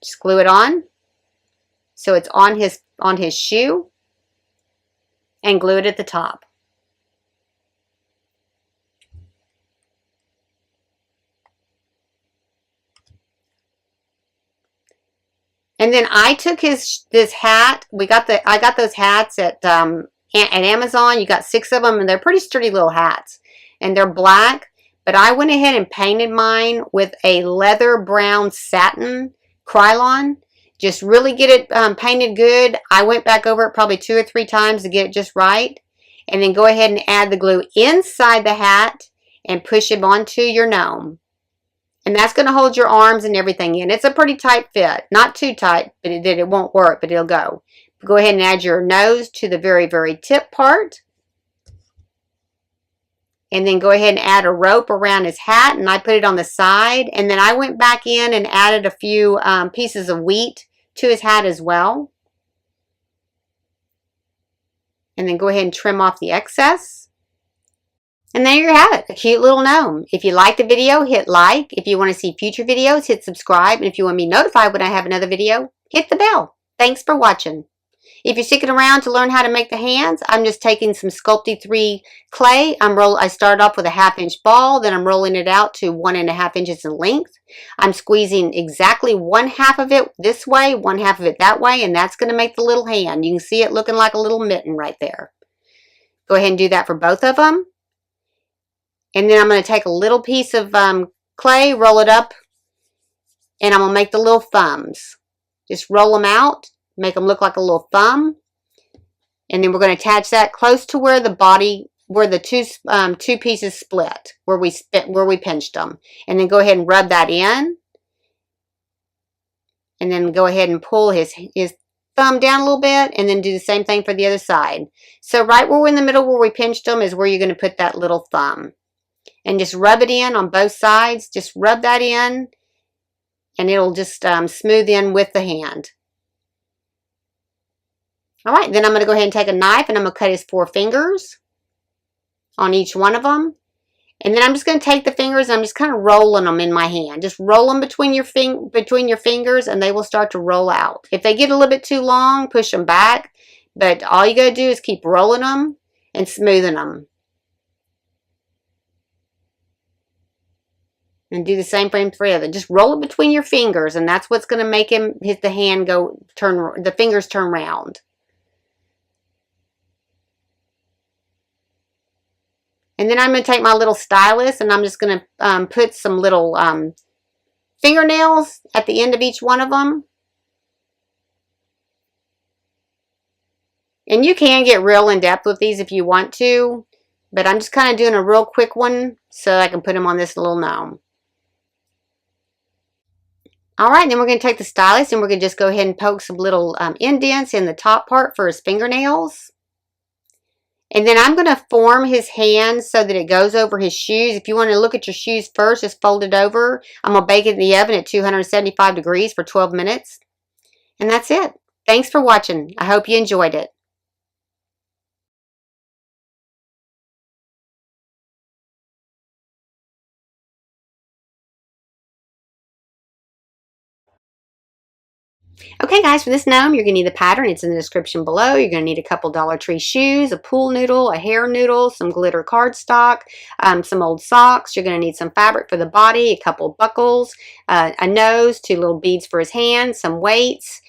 Just glue it on so it's on his shoe, and glue it at the top. And then I took this hat. I got those hats at Amazon. You got 6 of them, and they're pretty sturdy little hats, and they're black. But I went ahead and painted mine with a leather brown satin Krylon. Just really get it painted good. I went back over it probably 2 or 3 times to get it just right, and then go ahead and add the glue inside the hat and push it onto your gnome. And that's going to hold your arms and everything in. It's a pretty tight fit. Not too tight, but it won't work, but it'll go. Go ahead and add your nose to the very, very tip part. And then go ahead and add a rope around his hat. And I put it on the side. And then I went back in and added a few pieces of wheat to his hat as well. And then go ahead and trim off the excess. And there you have it, a cute little gnome. If you like the video, hit like. If you want to see future videos, hit subscribe. And if you want to be notified when I have another video, hit the bell. Thanks for watching. If you're sticking around to learn how to make the hands, I'm just taking some Sculpey 3 clay. I started off with a 1/2 inch ball, then I'm rolling it out to 1.5 inches in length. I'm squeezing exactly 1/2 of it this way, 1/2 of it that way, and that's going to make the little hand. You can see it looking like a little mitten right there. Go ahead and do that for both of them. And then I'm going to take a little piece of clay, roll it up, and I'm going to make the little thumbs. Just roll them out, make them look like a little thumb. And then we're going to attach that close to where the body, where the two pieces split, where we pinched them. And then go ahead and rub that in. And then go ahead and pull his thumb down a little bit, and then do the same thing for the other side. So right where we're in the middle where we pinched them is where you're going to put that little thumb. And just rub it in on both sides. Just rub that in, and it'll just smooth in with the hand. All right, then I'm going to go ahead and take a knife, and I'm going to cut his 4 fingers on each one of them. And then I'm just going to take the fingers, and I'm just kind of rolling them in my hand. Just roll them between your fingers, and they will start to roll out. If they get a little bit too long, push them back. But all you got to do is keep rolling them and smoothing them. And do the same thing for the other. Just roll it between your fingers, and that's what's going to make the fingers turn round. And then I'm going to take my little stylus, and I'm just going to put some little fingernails at the end of each one of them. And you can get real in depth with these if you want to, but I'm just kind of doing a real quick one so I can put them on this little gnome. All right, then we're going to take the stylus, and we're going to just go ahead and poke some little indents in the top part for his fingernails. And then I'm going to form his hands so that it goes over his shoes. If you want to look at your shoes first, just fold it over. I'm going to bake it in the oven at 275 degrees for 12 minutes. And that's it. Thanks for watching. I hope you enjoyed it. Okay guys, for this gnome, you're going to need the pattern. It's in the description below. You're going to need a couple Dollar Tree shoes, a pool noodle, a hair noodle, some glitter cardstock, some old socks. You're going to need some fabric for the body, a couple buckles, a nose, 2 little beads for his hands, some weights,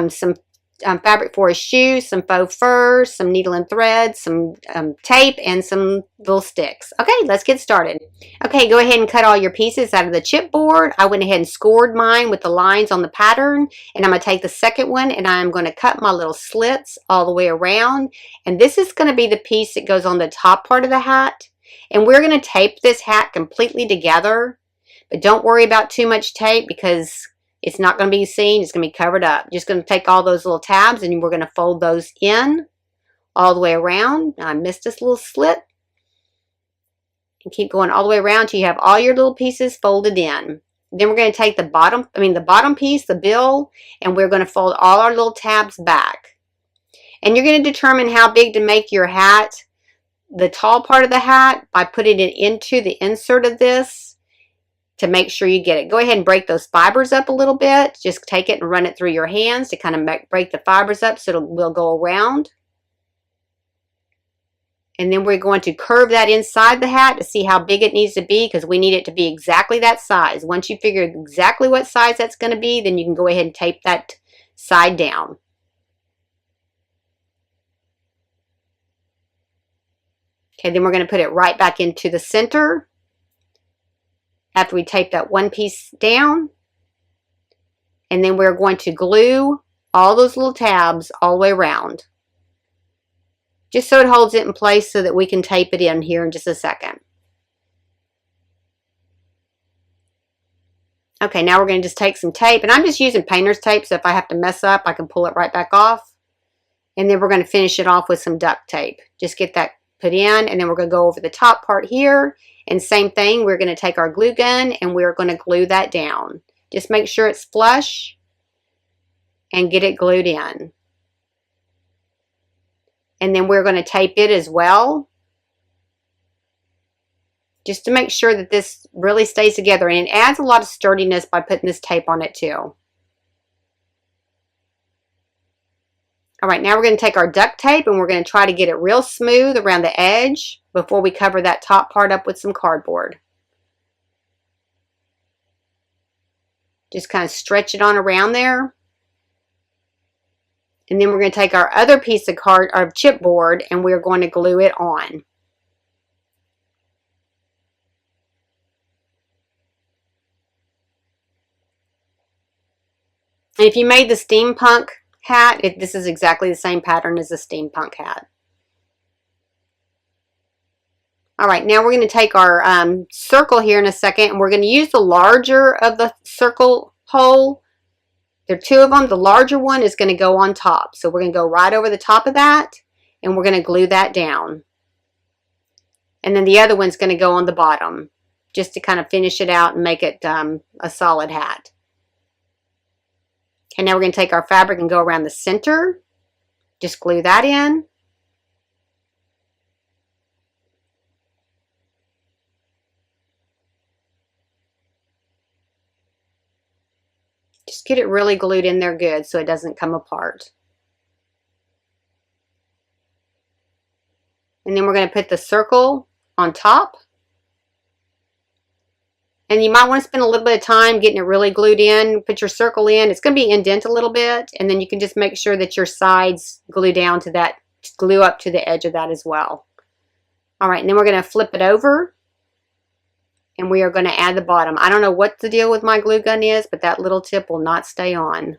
some fabric for his shoes, some faux fur, some needle and thread, some tape, and some little sticks. Okay, let's get started. Okay, go ahead and cut all your pieces out of the chipboard. I went ahead and scored mine with the lines on the pattern, and I'm going to take the second one and I'm going to cut my little slits all the way around. And this is going to be the piece that goes on the top part of the hat. And we're going to tape this hat completely together, but don't worry about too much tape because it's not going to be seen. It's going to be covered up. Just going to take all those little tabs and we're going to fold those in all the way around. Now I missed this little slit. And keep going all the way around till you have all your little pieces folded in. Then we're going to take the bottom piece, the bill, and we're going to fold all our little tabs back. And you're going to determine how big to make your hat, the tall part of the hat, by putting it into the insert of this. To make sure you get it. Go ahead and break those fibers up a little bit. Just take it and run it through your hands to kind of break the fibers up so it will go around. And then we're going to curve that inside the hat to see how big it needs to be because we need it to be exactly that size. Once you figure exactly what size that's going to be, then you can go ahead and tape that side down. Okay, then we're going to put it right back into the center. After we tape that one piece down, and then we're going to glue all those little tabs all the way around, just so it holds it in place so that we can tape it in here in just a second. Okay, now we're going to just take some tape, and I'm just using painter's tape, so if I have to mess up, I can pull it right back off, and then we're going to finish it off with some duct tape. Just get that put in, and then we're going to go over the top part here. And same thing, we're going to take our glue gun and we're going to glue that down. Just make sure it's flush and get it glued in. And then we're going to tape it as well. Just to make sure that this really stays together. And it adds a lot of sturdiness by putting this tape on it too. All right, now we're going to take our duct tape and we're going to try to get it real smooth around the edge before we cover that top part up with some cardboard. Just kind of stretch it on around there. And then we're going to take our other piece of chipboard and we're going to glue it on. And if you made the steampunk hat, this is exactly the same pattern as the steampunk hat. All right, now we're going to take our circle here in a second, and we're going to use the larger of the circle hole. There are two of them. The larger one is going to go on top. So we're going to go right over the top of that, and we're going to glue that down. And then the other one's going to go on the bottom, just to kind of finish it out and make it a solid hat. Okay, now we're going to take our fabric and go around the center. Just glue that in. Just get it really glued in there good so it doesn't come apart. And then we're going to put the circle on top. And you might want to spend a little bit of time getting it really glued in. Put your circle in. It's going to be indent a little bit. And then you can just make sure that your sides glue down to that, glue up to the edge of that as well. All right, and then we're going to flip it over. And we are going to add the bottom. I don't know what the deal with my glue gun is, but that little tip will not stay on.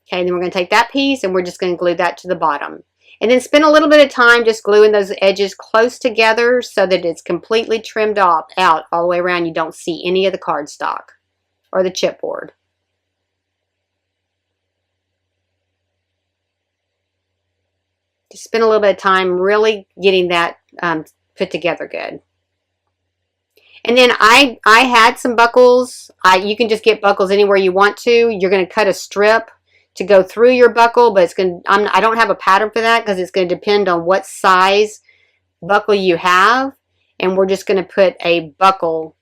Okay, then we're going to take that piece and we're just going to glue that to the bottom. And then spend a little bit of time just gluing those edges close together so that it's completely trimmed out all the way around. You don't see any of the cardstock or the chipboard. Just spend a little bit of time really getting that put together good. And then I had some buckles. You can just get buckles anywhere you want to. You're going to cut a strip to go through your buckle, but it's going to, I don't have a pattern for that because it's going to depend on what size buckle you have. And we're just going to put a buckle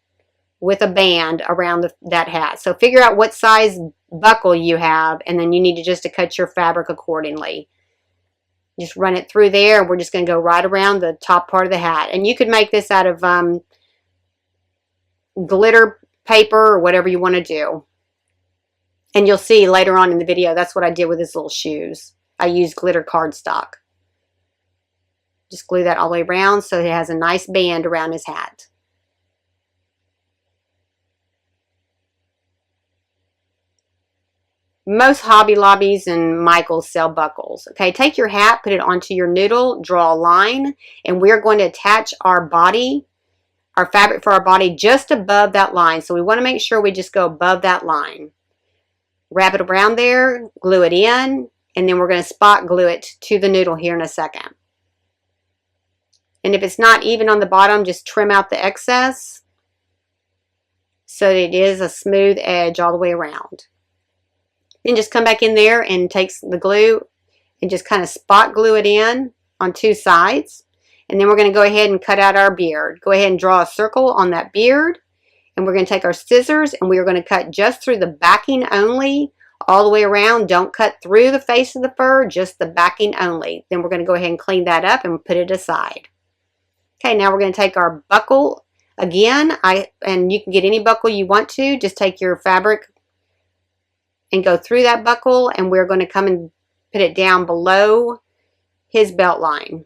with a band around that hat. So figure out what size buckle you have, and then you need to just cut your fabric accordingly. Just run it through there, and we're just going to go right around the top part of the hat. And you could make this out of glitter paper or whatever you want to do. And you'll see later on in the video, that's what I did with his little shoes. I used glitter cardstock. Just glue that all the way around so it has a nice band around his hat. Most Hobby Lobbies and Michaels sell buckles. Okay, take your hat, put it onto your noodle, draw a line, and we're going to attach our body, our fabric for our body just above that line. So we want to make sure we just go above that line. Wrap it around there, glue it in, and then we're going to spot glue it to the noodle here in a second. And if it's not even on the bottom, just trim out the excess so that it is a smooth edge all the way around. Then just come back in there and take the glue and just kind of spot glue it in on two sides. And then we're going to go ahead and cut out our beard. Go ahead and draw a circle on that beard. And we're going to take our scissors and we are going to cut just through the backing only, all the way around. Don't cut through the face of the fur, just the backing only. Then we're going to go ahead and clean that up and put it aside. Okay, now we're going to take our buckle again. And you can get any buckle you want to. Just take your fabric and go through that buckle, and we're going to come and put it down below his belt line.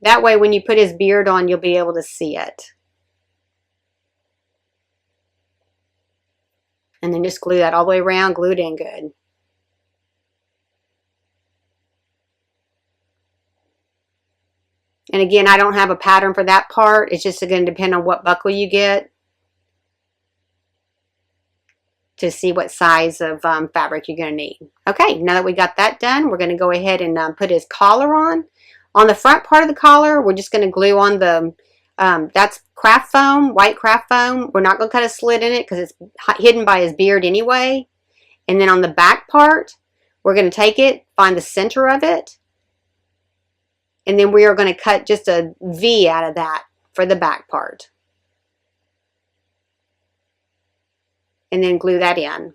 That way when you put his beard on, you'll be able to see it. And then just glue that all the way around, glue it in good. And again, I don't have a pattern for that part. It's just going to depend on what buckle you get to see what size of fabric you're going to need. Okay, now that we got that done, we're going to go ahead and put his collar on. On the front part of the collar, we're just going to glue on the, that's craft foam, white craft foam. We're not going to cut a slit in it because it's hidden by his beard anyway. And then on the back part, we're going to take it, find the center of it, and then we are going to cut just a V out of that for the back part. And then glue that in.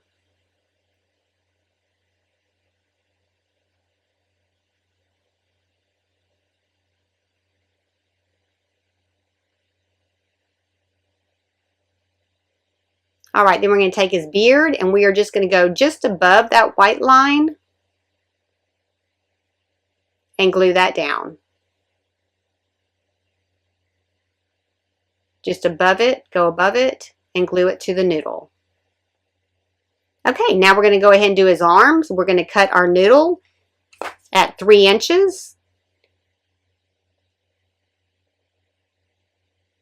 All right, then we're going to take his beard and we are just going to go just above that white line and glue that down. Just above it, go above it, and glue it to the noodle. Okay, now we're going to go ahead and do his arms. We're going to cut our noodle at 3 inches.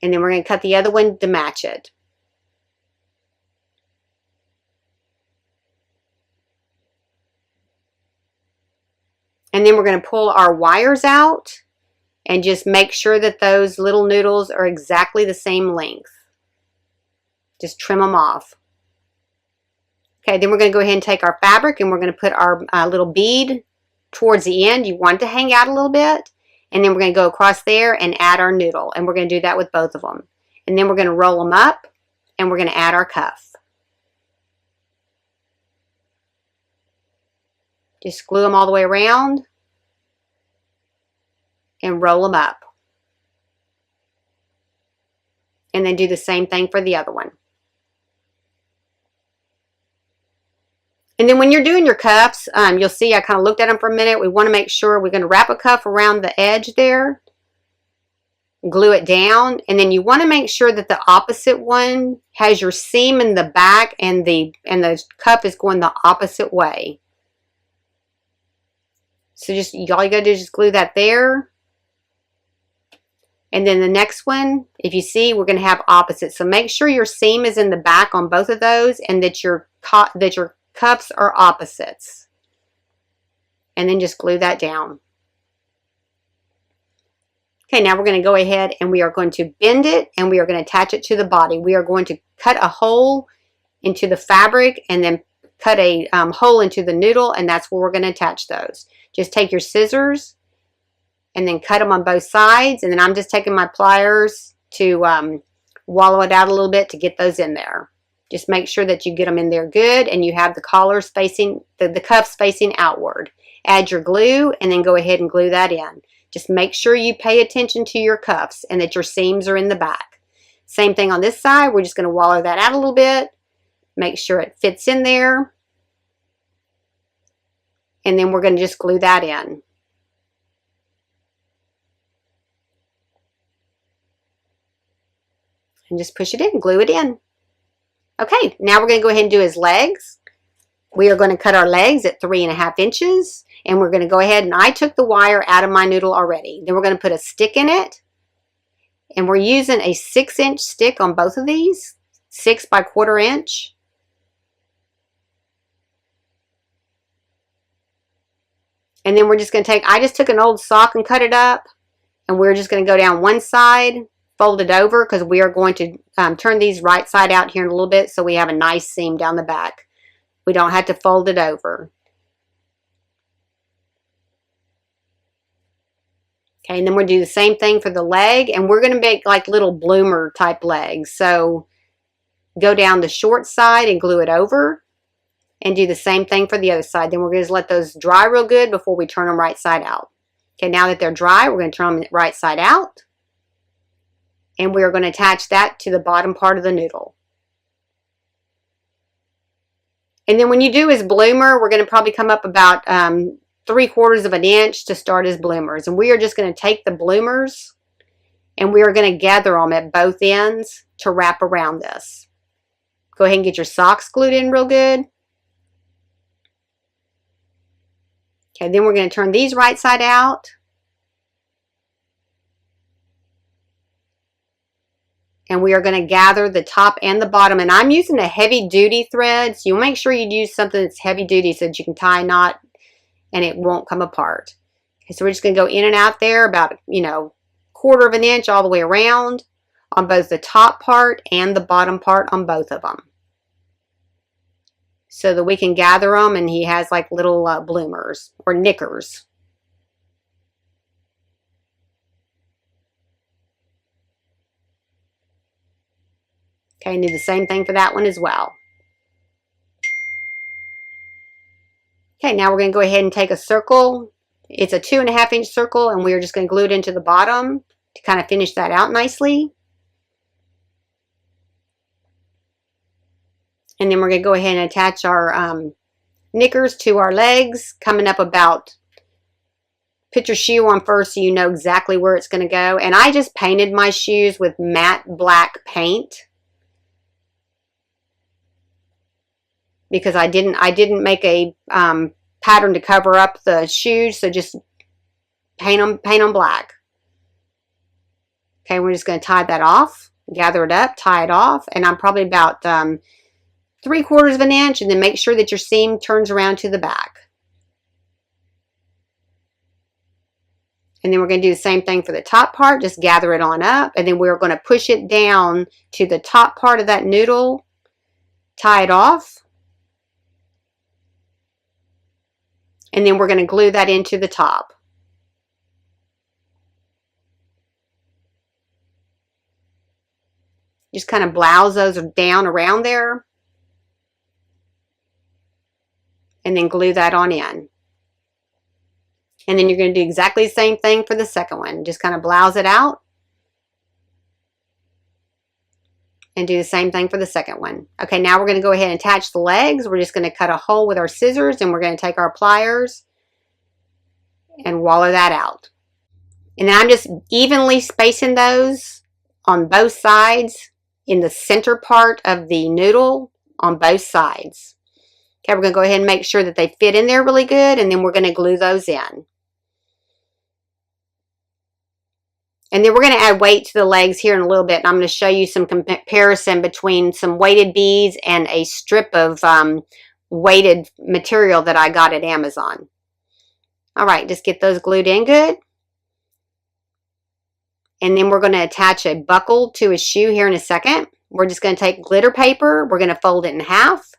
And then we're going to cut the other one to match it. And then we're going to pull our wires out and just make sure that those little noodles are exactly the same length. Just trim them off. Okay, then we're going to go ahead and take our fabric and we're going to put our little bead towards the end. You want it to hang out a little bit. And then we're going to go across there and add our noodle. And we're going to do that with both of them. And then we're going to roll them up and we're going to add our cuff. Just glue them all the way around and roll them up. And then do the same thing for the other one. And then when you're doing your cuffs, you'll see I kind of looked at them for a minute. We want to make sure we're going to wrap a cuff around the edge there. Glue it down. And then you want to make sure that the opposite one has your seam in the back and the cuff is going the opposite way. So just all you got to do is just glue that there. And then the next one, if you see, we're going to have opposite. So make sure your seam is in the back on both of those and that your cuffs are opposites. And then just glue that down. Okay, now we're going to go ahead and we are going to bend it and we are going to attach it to the body. We are going to cut a hole into the fabric and then cut a hole into the noodle, and that's where we're going to attach those. Just take your scissors and then cut them on both sides, and then I'm just taking my pliers to wallow it out a little bit to get those in there. Just make sure that you get them in there good and you have the collars facing, the cuffs facing outward. Add your glue and then go ahead and glue that in. Just make sure you pay attention to your cuffs and that your seams are in the back. Same thing on this side. We're just going to wallow that out a little bit. Make sure it fits in there. And then we're going to just glue that in. And just push it in, glue it in. Okay, now we're going to go ahead and do his legs. We are going to cut our legs at 3.5 inches. And we're going to go ahead, and I took the wire out of my noodle already. Then we're going to put a stick in it. And we're using a 6-inch stick on both of these. 6 by 1/4 inch. And then we're just going to take, I just took an old sock and cut it up. And we're just going to go down one side, fold it over, because we are going to turn these right side out here in a little bit so we have a nice seam down the back. We don't have to fold it over. Okay, and then we'll do the same thing for the leg, and we're going to make like little bloomer type legs. So go down the short side and glue it over, and do the same thing for the other side. Then we're going to let those dry real good before we turn them right side out. Okay, now that they're dry, we're going to turn them right side out, and we're going to attach that to the bottom part of the noodle. And then when you do his bloomer, we're going to probably come up about 3/4 inch to start his bloomers. And we are just going to take the bloomers and we are going to gather them at both ends to wrap around this. Go ahead and get your socks glued in real good. Okay, then we're going to turn these right side out. And we are going to gather the top and the bottom. And I'm using a heavy duty thread. So you make sure you use something that's heavy duty so that you can tie a knot and it won't come apart. Okay, so we're just going to go in and out there about, 1/4 inch all the way around on both the top part and the bottom part on both of them. So that we can gather them and he has like little bloomers or knickers. Okay, and do the same thing for that one as well. Okay, now we're going to go ahead and take a circle. It's a 2.5 inch circle, and we're just going to glue it into the bottom to kind of finish that out nicely. And then we're going to go ahead and attach our knickers to our legs, coming up about, put your shoe on first so you know exactly where it's going to go. And I just painted my shoes with matte black paint, because I didn't make a pattern to cover up the shoes, so just paint them black. Okay, we're just going to tie that off, gather it up, tie it off, and I'm probably about 3/4 inch, and then make sure that your seam turns around to the back. And then we're going to do the same thing for the top part, just gather it on up, and then we're going to push it down to the top part of that noodle, tie it off. And then we're going to glue that into the top. Just kind of blouse those down around there. And then glue that on in. And then you're going to do exactly the same thing for the second one. Just kind of blouse it out. And do the same thing for the second one. Okay, now we're going to go ahead and attach the legs. We're just going to cut a hole with our scissors, and we're going to take our pliers and wallow that out. And then I'm just evenly spacing those on both sides in the center part of the noodle on both sides. Okay, we're going to go ahead and make sure that they fit in there really good, and then we're going to glue those in. And then we're going to add weight to the legs here in a little bit. And I'm going to show you some comparison between some weighted beads and a strip of weighted material that I got at Amazon. All right, just get those glued in good. And then we're going to attach a buckle to a shoe here in a second. We're just going to take glitter paper. We're going to fold it in half.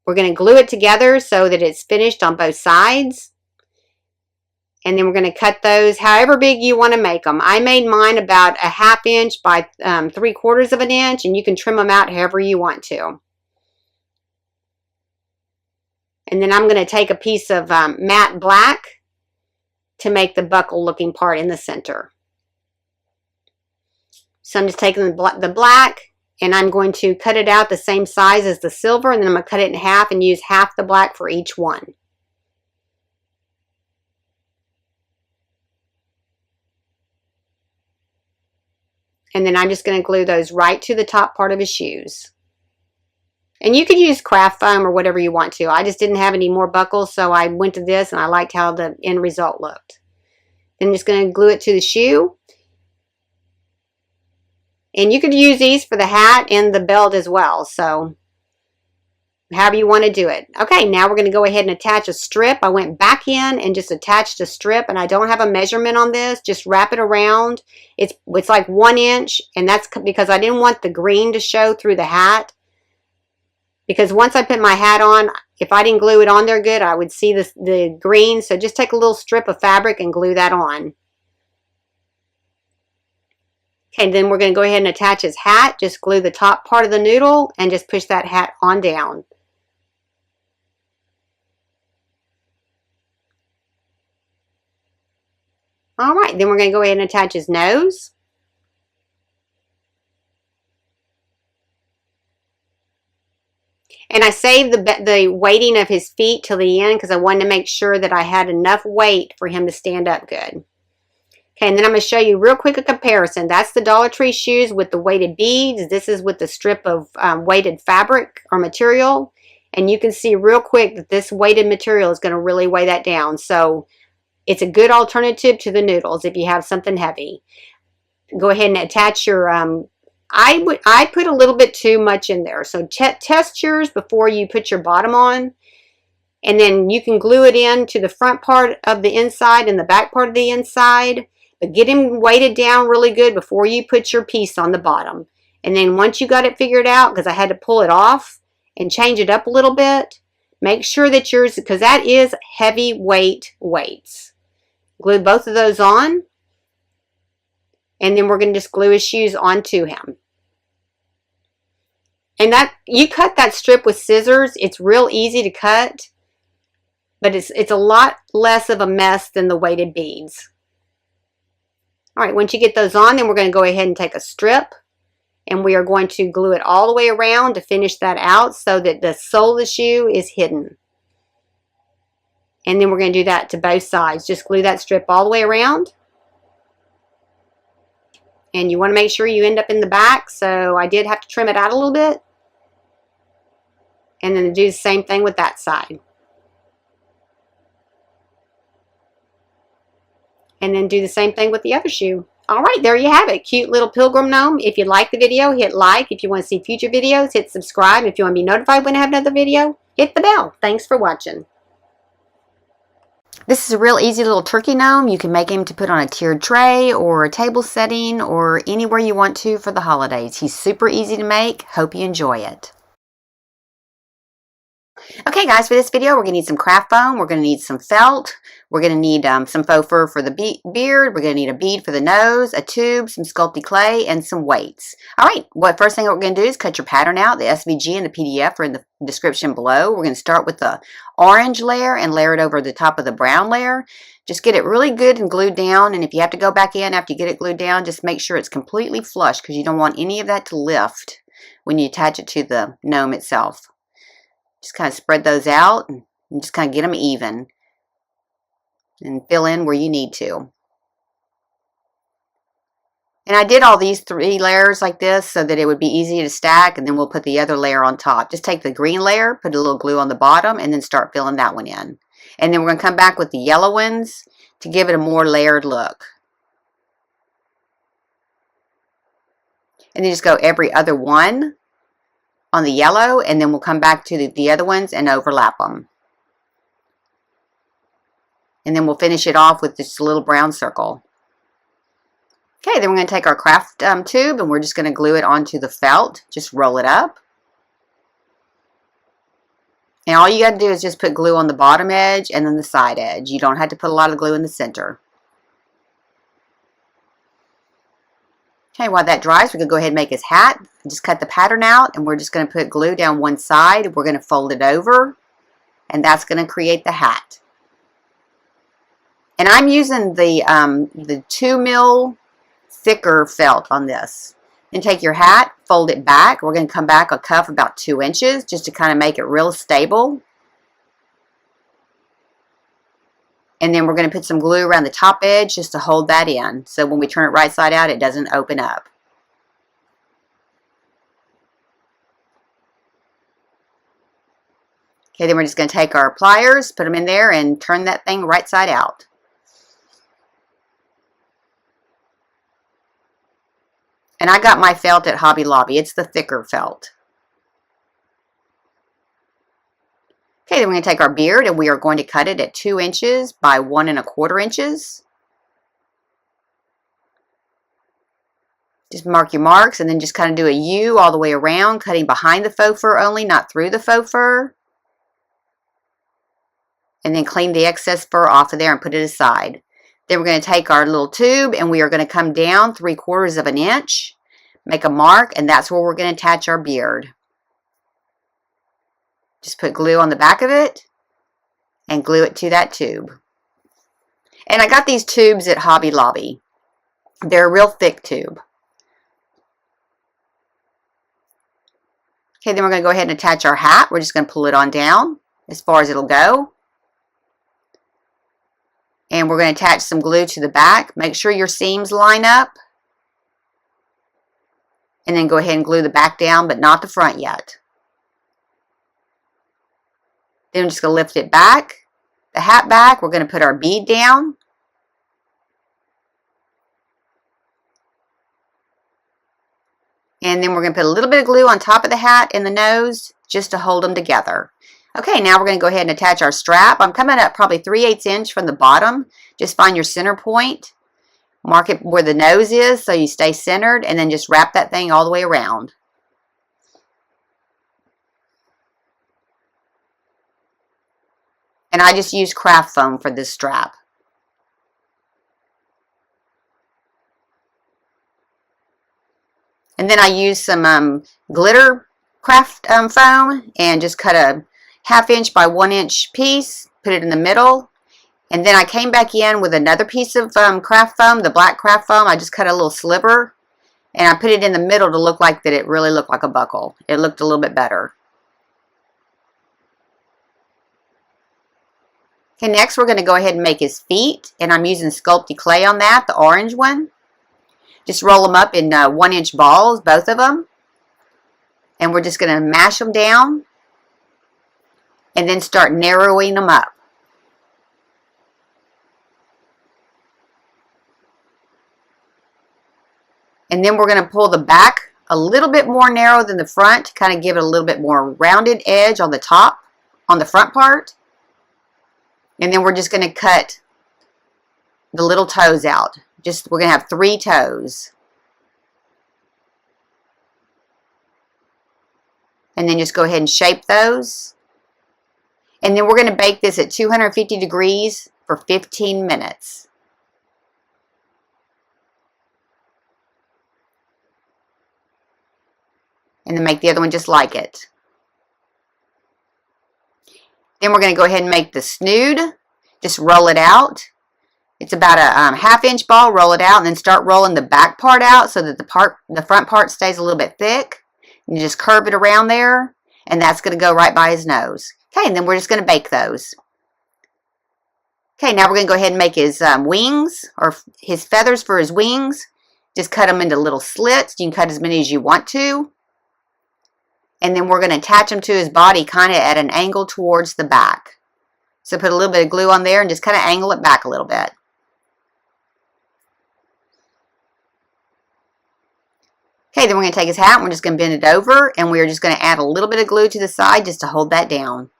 We're going to glue it together so that it's finished on both sides. And then we're going to cut those however big you want to make them. I made mine about 1/2 inch by 3/4 inch, and you can trim them out however you want to. And then I'm going to take a piece of matte black to make the buckle looking part in the center. So I'm just taking the black and I'm going to cut it out the same size as the silver, and then I'm going to cut it in half and use half the black for each one. And then I'm just going to glue those right to the top part of his shoes. And you could use craft foam or whatever you want to. I just didn't have any more buckles, so I went to this and I liked how the end result looked. Then I'm just going to glue it to the shoe. And you could use these for the hat and the belt as well, so however you want to do it. Okay, now we're going to go ahead and attach a strip. I went back in and just attached a strip, and I don't have a measurement on this. Just wrap it around. It's like 1 inch, and that's because I didn't want the green to show through the hat. Because once I put my hat on, if I didn't glue it on there good, I would see the green. So just take a little strip of fabric and glue that on. Okay, then we're going to go ahead and attach his hat. Just glue the top part of the noodle and just push that hat on down. All right, then we're going to go ahead and attach his nose. And I saved the weighting of his feet till the end because I wanted to make sure that I had enough weight for him to stand up good. Okay, and then I'm going to show you real quick a comparison. That's the Dollar Tree shoes with the weighted beads. This is with the strip of weighted fabric or material. And you can see real quick that this weighted material is going to really weigh that down. So it's a good alternative to the noodles if you have something heavy. Go ahead and attach your, I put a little bit too much in there. So test yours before you put your bottom on. And then you can glue it in to the front part of the inside and the back part of the inside. But get him weighted down really good before you put your piece on the bottom. And then once you got it figured out, because I had to pull it off and change it up a little bit, make sure that yours, because that is heavy weights. Glue both of those on. And then we're going to just glue his shoes onto him. And that you cut that strip with scissors. It's real easy to cut. But it's a lot less of a mess than the weighted beads. All right, once you get those on, then we're going to go ahead and take a strip. And we are going to glue it all the way around to finish that out so that the sole of the shoe is hidden. And then we're going to do that to both sides. Just glue that strip all the way around. And you want to make sure you end up in the back. So I did have to trim it out a little bit. And then do the same thing with that side. And then do the same thing with the other shoe. All right, there you have it. Cute little Pilgrim Gnome. If you like the video, hit like. If you want to see future videos, hit subscribe. If you want to be notified when I have another video, hit the bell. Thanks for watching. This is a real easy little turkey gnome. You can make him to put on a tiered tray or a table setting or anywhere you want to for the holidays. He's super easy to make. Hope you enjoy it. Okay guys, for this video we're going to need some craft foam, we're going to need some felt, we're going to need some faux fur for the beard, we're going to need a bead for the nose, a tube, some sculpty clay, and some weights. Alright, first thing we're going to do is cut your pattern out. The SVG and the PDF are in the description below. We're going to start with the orange layer and layer it over the top of the brown layer. Just get it really good and glued down, and if you have to go back in after you get it glued down, just make sure it's completely flush because you don't want any of that to lift when you attach it to the gnome itself. Just kind of spread those out and just kind of get them even and fill in where you need to. And I did all these 3 layers like this so that it would be easy to stack, and then we'll put the other layer on top. Just take the green layer, put a little glue on the bottom, and then start filling that one in. And then we're going to come back with the yellow ones to give it a more layered look. And then just go every other one on the yellow, and then we'll come back to the other ones and overlap them. And then we'll finish it off with just a little brown circle. Okay, then we're going to take our craft tube and we're just going to glue it onto the felt. Just roll it up. And all you got to do is just put glue on the bottom edge and then the side edge. You don't have to put a lot of glue in the center. Okay, while that dries, we can go ahead and make his hat. Just cut the pattern out, and we're just going to put glue down one side. We're going to fold it over, and that's going to create the hat. And I'm using the 2 mil thicker felt on this. Then take your hat, fold it back. We're going to come back a cuff about 2 inches just to kind of make it real stable. And then we're going to put some glue around the top edge just to hold that in. So when we turn it right side out, it doesn't open up. Okay, then we're just going to take our pliers, put them in there, and turn that thing right side out. And I got my felt at Hobby Lobby. It's the thicker felt. Okay, then we're going to take our beard and we are going to cut it at 2 inches by 1 1/4 inches. Just mark your marks and then just kind of do a U all the way around, cutting behind the faux fur only, not through the faux fur. And then clean the excess fur off of there and put it aside. Then we're going to take our little tube and we are going to come down 3/4 inch, make a mark, and that's where we're going to attach our beard. Just put glue on the back of it and glue it to that tube. And I got these tubes at Hobby Lobby. They're a real thick tube. Okay, then we're going to go ahead and attach our hat. We're just going to pull it on down as far as it'll go. And we're going to attach some glue to the back. Make sure your seams line up. And then go ahead and glue the back down, but not the front yet. Then I'm just going to lift it back, the hat back. We're going to put our bead down. And then we're going to put a little bit of glue on top of the hat and the nose just to hold them together. Okay, now we're going to go ahead and attach our strap. I'm coming up probably 3/8 inch from the bottom. Just find your center point. Mark it where the nose is so you stay centered, and then just wrap that thing all the way around. And I just use craft foam for this strap. And then I use some glitter craft foam and just cut a 1/2 inch by 1 inch piece, put it in the middle. And then I came back in with another piece of craft foam, the black craft foam. I just cut a little sliver and I put it in the middle to look like that it really looked like a buckle. It looked a little bit better. Okay, next we're going to go ahead and make his feet, and I'm using Sculpey clay on that, the orange one. Just roll them up in 1 inch balls, both of them. And we're just going to mash them down and then start narrowing them up. And then we're going to pull the back a little bit more narrow than the front to kind of give it a little bit more rounded edge on the top, on the front part. And then we're just going to cut the little toes out. We're going to have 3 toes. And then just go ahead and shape those. And then we're going to bake this at 250 degrees for 15 minutes. And then make the other one just like it. Then we're going to go ahead and make the snood. Just roll it out. It's about a 1/2 inch ball. Roll it out and then start rolling the back part out so that the front part stays a little bit thick. And you just curve it around there, and that's going to go right by his nose. Okay, and then we're just going to bake those. Okay, now we're going to go ahead and make his wings, or his feathers for his wings. Just cut them into little slits. You can cut as many as you want to. And then we're going to attach them to his body kind of at an angle towards the back. So put a little bit of glue on there and just kind of angle it back a little bit. Okay, then we're going to take his hat and we're just going to bend it over, and we're just going to add a little bit of glue to the side just to hold that down.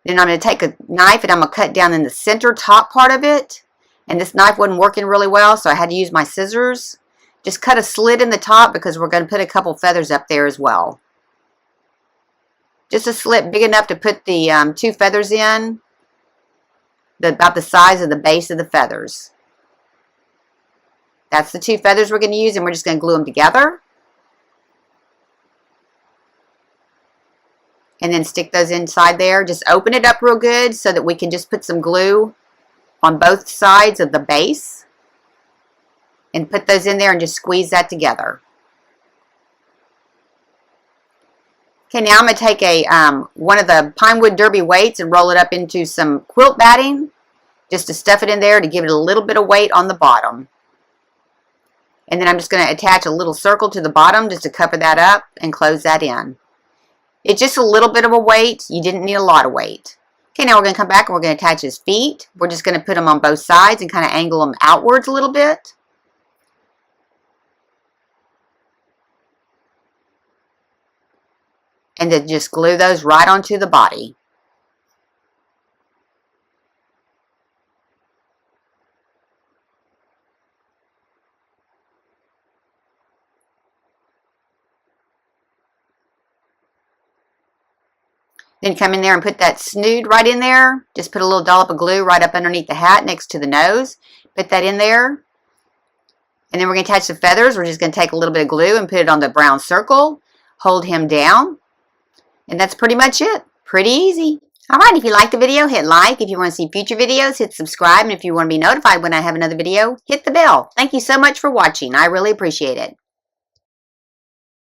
Then I'm going to take a knife and I'm going to cut down in the center top part of it. And this knife wasn't working really well, so I had to use my scissors. Just cut a slit in the top because we're going to put a couple feathers up there as well. Just a slit big enough to put the 2 feathers in, about the size of the base of the feathers. That's the 2 feathers we're going to use, and we're just going to glue them together. And then stick those inside there. Just open it up real good so that we can just put some glue on both sides of the base. and put those in there and just squeeze that together. Okay, now I'm going to take a one of the pine wood derby weights and roll it up into some quilt batting, just to stuff it in there to give it a little bit of weight on the bottom. And then I'm just going to attach a little circle to the bottom just to cover that up and close that in. It's just a little bit of a weight. You didn't need a lot of weight. Okay, now we're going to come back and we're going to attach his feet. We're just going to put them on both sides and kind of angle them outwards a little bit. And then just glue those right onto the body. Then come in there and put that snood right in there. Just put a little dollop of glue right up underneath the hat next to the nose. Put that in there. And then we're going to attach the feathers. We're just going to take a little bit of glue and put it on the brown circle. Hold him down. And that's pretty much it. Pretty easy. Alright, if you liked the video, hit like. If you want to see future videos, hit subscribe. And if you want to be notified when I have another video, hit the bell. Thank you so much for watching. I really appreciate it.